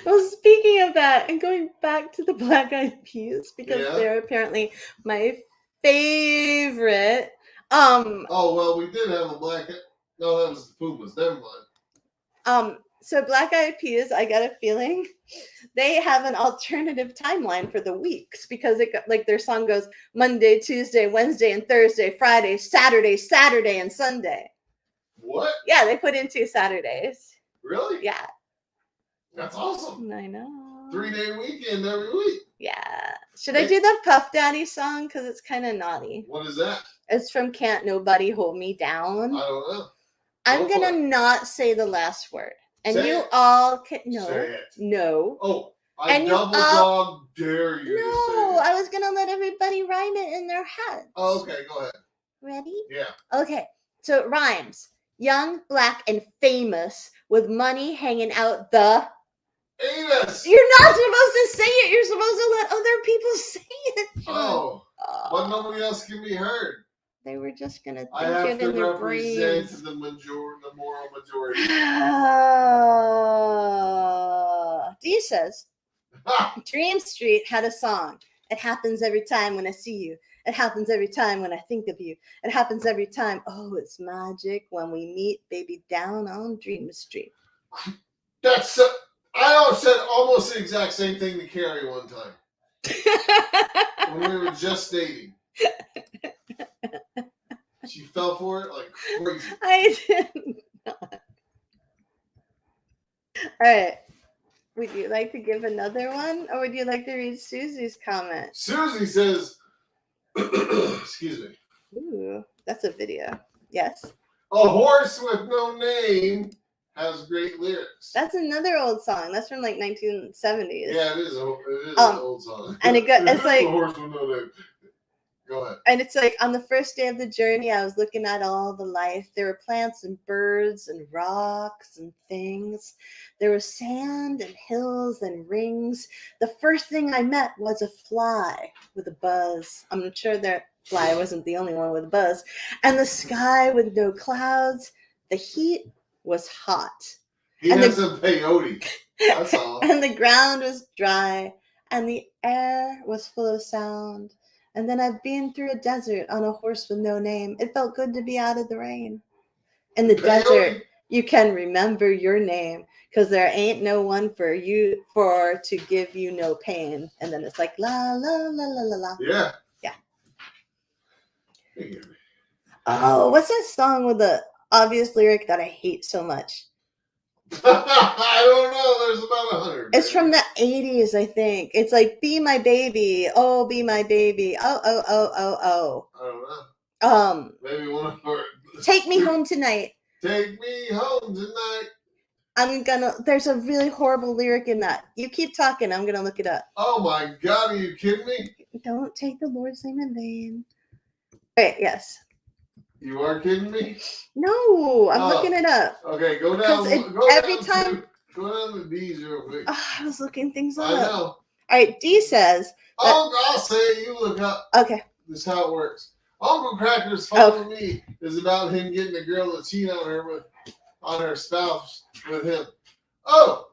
Well, speaking of that, and going back to the Black Eyed Peas, because they're apparently my favorite. Oh, well, we did have a Black... No, that was the Pumas. Never mind. So Black Eyed Peas, I got a feeling they have an alternative timeline for the weeks, because it like their song goes Monday, Tuesday, Wednesday, and Thursday, Friday, Saturday, and Sunday. What? Yeah, they put in 2 Saturdays. Really? Yeah. That's awesome. I know. 3-day weekend every week. Yeah. Should I do the Puff Daddy song? Because it's kind of naughty. What is that? It's from Can't Nobody Hold Me Down. I don't know. I'm going to not say the last word. And say you it. all can... No. Say it. No. Oh, I double dog dare you to say it. I was going to let everybody rhyme it in their heads. Oh, okay, go ahead. Ready? Yeah. Okay. So it rhymes. Young, black, and famous with money hanging out the... Anus! You're not supposed to say it. You're supposed to let other people say it, Shaun. Oh, but nobody else can be heard. They were just going to think I have it to in their represent brains. the moral majority. Dee says, Dream Street had a song. It happens every time when I see you. It happens every time when I think of you. It happens every time. Oh, it's magic when we meet, baby, down on Dream Street. That's I said almost the exact same thing to Carrie one time when we were just dating. She fell for it like crazy. I did not. All right. Would you like to give another one, or would you like to read Susie's comment? Susie says, excuse me. Ooh, that's a video. Yes. A horse with no name has great lyrics. That's another old song. That's from like 1970s. Yeah, it is an old song. And it's like a horse with no name. Go ahead. And it's like, on the first day of the journey, I was looking at all the life. There were plants and birds and rocks and things. There was sand and hills and rings. The first thing I met was a fly with a buzz. I'm sure that fly wasn't the only one with a buzz. And the sky with no clouds. The heat was hot. He has a peyote. That's all. And the ground was dry. And the air was full of sound. And then I've been through a desert on a horse with no name. It felt good to be out of the rain. In the desert, you can remember your name, because there ain't no one for to give you no pain. And then it's like la la la la la la. Yeah. Yeah. Oh, what's that song with the obvious lyric that I hate so much? I don't know. There's about 100. It's from the 80s, I think. It's like, be my baby. Oh, be my baby. Oh, oh, oh, oh, oh. I don't know. Maybe one of our... Take me home tonight. Take me home tonight. There's a really horrible lyric in that. You keep talking. I'm going to look it up. Oh my God. Are you kidding me? Don't take the Lord's name in vain. Wait, yes. You are kidding me? No, I'm looking it up. Okay, go down. Go down to D's real quick. Oh, I was looking things up. I know. All right, D says. I'll say it. You look up. Okay. This is how it works. Uncle Cracker's Follow Me is about him getting a girl to cheat on her spouse with him. Oh,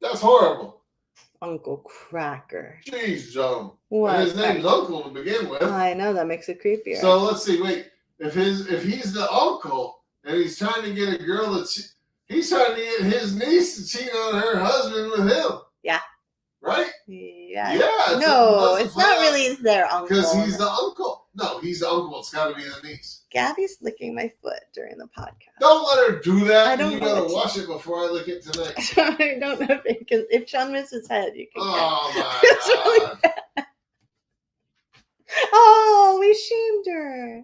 that's horrible. Uncle Cracker. Jeez, John. What? And his name's Uncle to begin with. I know, that makes it creepier. So let's see. Wait, if he's the uncle and he's trying to get a girl he's trying to get his niece to cheat on her husband with him. Yeah. Right? Yeah. Yeah. No, it's not really their uncle. Because he's the uncle. No, he's the uncle. It's got to be the niece. Gabby's licking my foot during the podcast. Don't let her do that. I don't You know. gotta wash it before I lick it tonight. I don't know if Shaun moves his head, you can. Oh my It's God. really bad. Oh, we shamed her.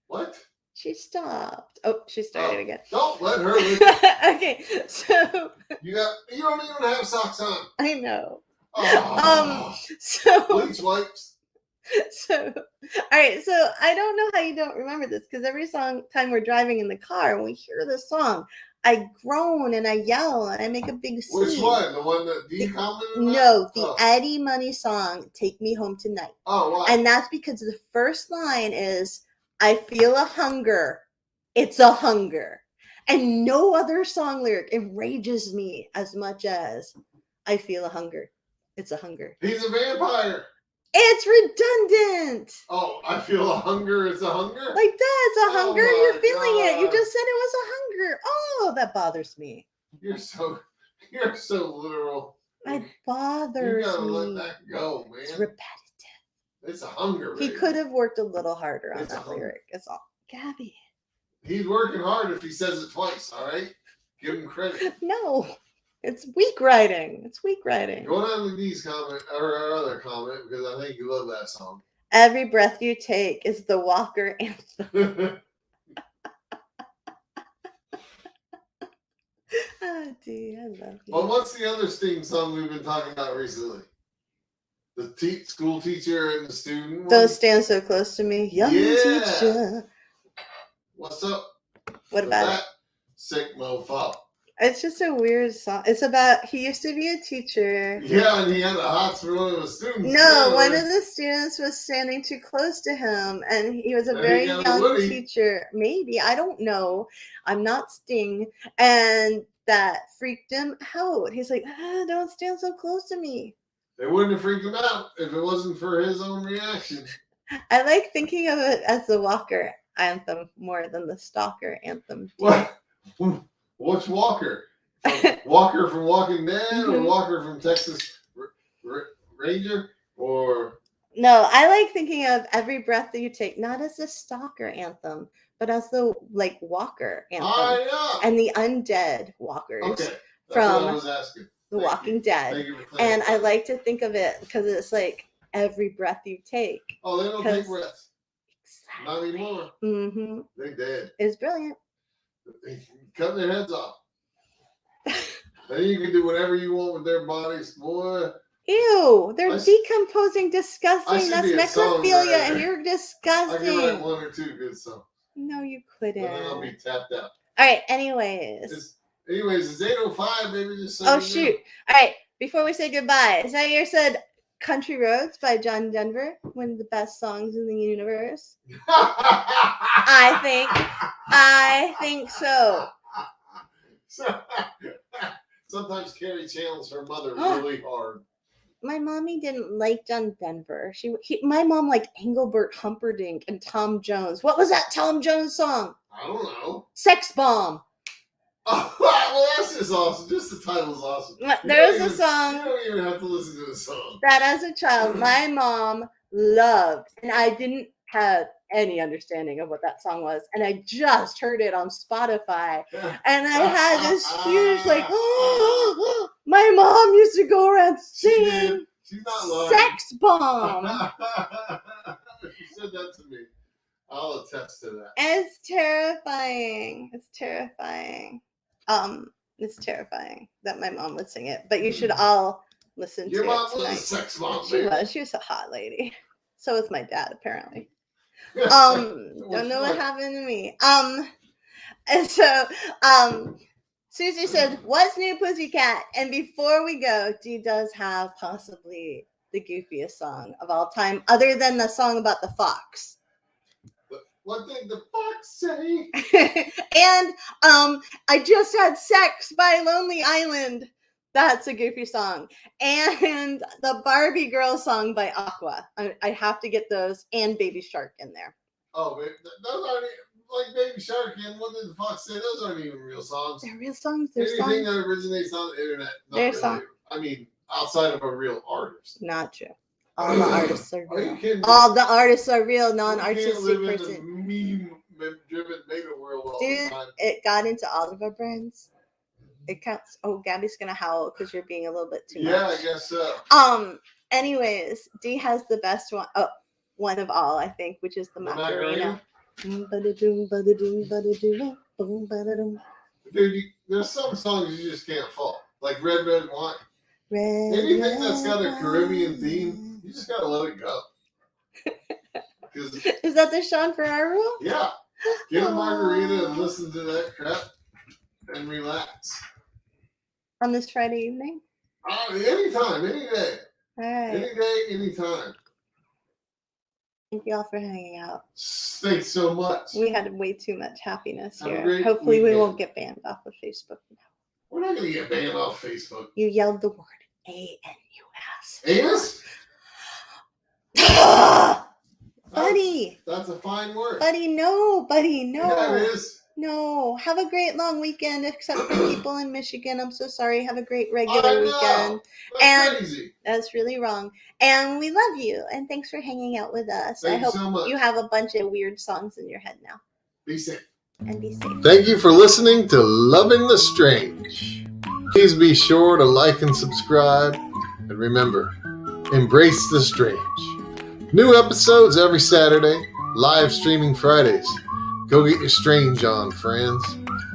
What? She stopped. Oh, she started again. Don't let her lick it. Okay, so You don't even have socks on. I know. Oh. So Bleach wipes. all right, so I don't know how you don't remember this, because every time we're driving in the car and we hear this song, I groan and I yell and I make a big scene. Which one? The one that D commented about? No, the Eddie Money song, Take Me Home Tonight. Oh, wow. And that's because the first line is, I feel a hunger. It's a hunger. And no other song lyric enrages me as much as I feel a hunger. It's a hunger. He's a vampire. It's redundant. Oh, I feel a hunger. It's a hunger? Like that, it's a hunger. You're feeling it. You God. just said it was a hunger. Oh, that bothers me. You're so literal. It bothers You gotta me. let that go, man. It's repetitive. It's a hunger. He baby. could have worked a little harder on It's a that hunger. lyric. It's all. Gabby. He's working hard if he says it twice, all right? Give him credit. No. It's weak writing. It's weak writing. Go down to D's comment, or our other comment, because I think you love that song. Every breath you take is the Walker anthem. Oh, dude, I love you. Well, what's the other Sting song we've been talking about recently? The school teacher and the student one? Don't stand so close to me, young Yeah. teacher. What's up? What with about that? it? Sick mofo. It's just a weird song. It's about, he used to be a teacher. Yeah, and he had a hot for one of the students. No, one of the students was standing too close to him, and he was a And very he got a young woody. teacher. Maybe, I don't know. I'm not Sting. And that freaked him out. He's like, don't stand so close to me. It wouldn't have freaked him out if it wasn't for his own reaction. I like thinking of it as the Walker anthem more than the Stalker anthem. What? What's Walker? Walker from Walking Dead, or Walker from Texas Ranger, or? No, I like thinking of Every Breath That You Take not as the Stalker anthem, but as the Walker anthem, and the undead walkers from The Walking Dead. And I like to think of it because it's like every breath you take. Oh, they don't take breaths. Exactly. Not anymore. Mm-hmm. They dead. It's brilliant. Cut their heads off. Then you can do whatever you want with their bodies, boy. Ew, they're decomposing, disgusting. That's necrophilia, and you're disgusting. I can write one or two good songs. No, you couldn't. But then I'll be tapped out. All right, anyways, it's 8:05, baby. Just so oh, shoot. All right, before we say goodbye, Zaire said Country Roads by John Denver, one of the best songs in the universe. I think so. Sometimes Carrie channels her mother really hard. My mommy didn't like John Denver. My mom liked Engelbert Humperdinck and Tom Jones. What was that Tom Jones song? I don't know. Sex Bomb. Oh, well, that's just awesome. Just the title's awesome. There's a song. You don't even have to listen to the song. That as a child, my mom loved, and I didn't have any understanding of what that song was, and I just heard it on Spotify, and I had this huge my mom used to go around singing She's not lying. Sex Bomb. She said that to me. I'll attest to that. It's terrifying. It's terrifying that my mom would sing it, but you should all listen to it. Your mom was a sex bomb. She was a hot lady. So was my dad, apparently. Don't know what happened to me. And so Susie said, "What's new, Pussycat?" And before we go, Dee does have possibly the goofiest song of all time, other than the song about the fox. What did the fox say? And I Just Had Sex by Lonely Island. That's a goofy song. And the Barbie Girl song by Aqua. I have to get those, and Baby Shark in there. Oh, those aren't like Baby Shark and What Did the Fox Say? Those aren't even real songs. They're real songs. Anything that originates on the internet. They're songs. I mean, outside of a real artist. Not true. All the artists are real. All the artists are real, non-artistic person. Meme-driven mega world all the time. It got into all of our brains. It counts. Oh, Gabby's gonna howl because you're being a little bit too much. Yeah, I guess so. Anyways, Dee has the best one. Oh, one of all, I think, which is the Macarena. Dude, there's some songs you just can't fault. Like Red Red Wine. Anything that's got a Caribbean theme, you just gotta let it go. Is that the Shaun Ferrara rule? Yeah. Get a margarita and listen to that crap and relax. On this Friday evening? Anytime, any day. All right. Any day, anytime. Thank you all for hanging out. Thanks so much. We had way too much happiness here. Hopefully we won't get banned off of Facebook. We're not going to get banned off Facebook. You yelled the word A-N-U-S. Anus? Buddy. That's a fine word. Buddy, no. Yeah, it is. No. Have a great long weekend, except for people in Michigan. I'm so sorry. Have a great regular weekend. That's crazy. That's really wrong. And we love you. And thanks for hanging out with us. I hope so much. You have a bunch of weird songs in your head now. Be safe. And be safe. Thank you for listening to Loving the Strange. Please be sure to like and subscribe. And remember, embrace the strange. New episodes every Saturday, live streaming Fridays. Go get your strange on, friends.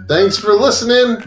Thanks for listening.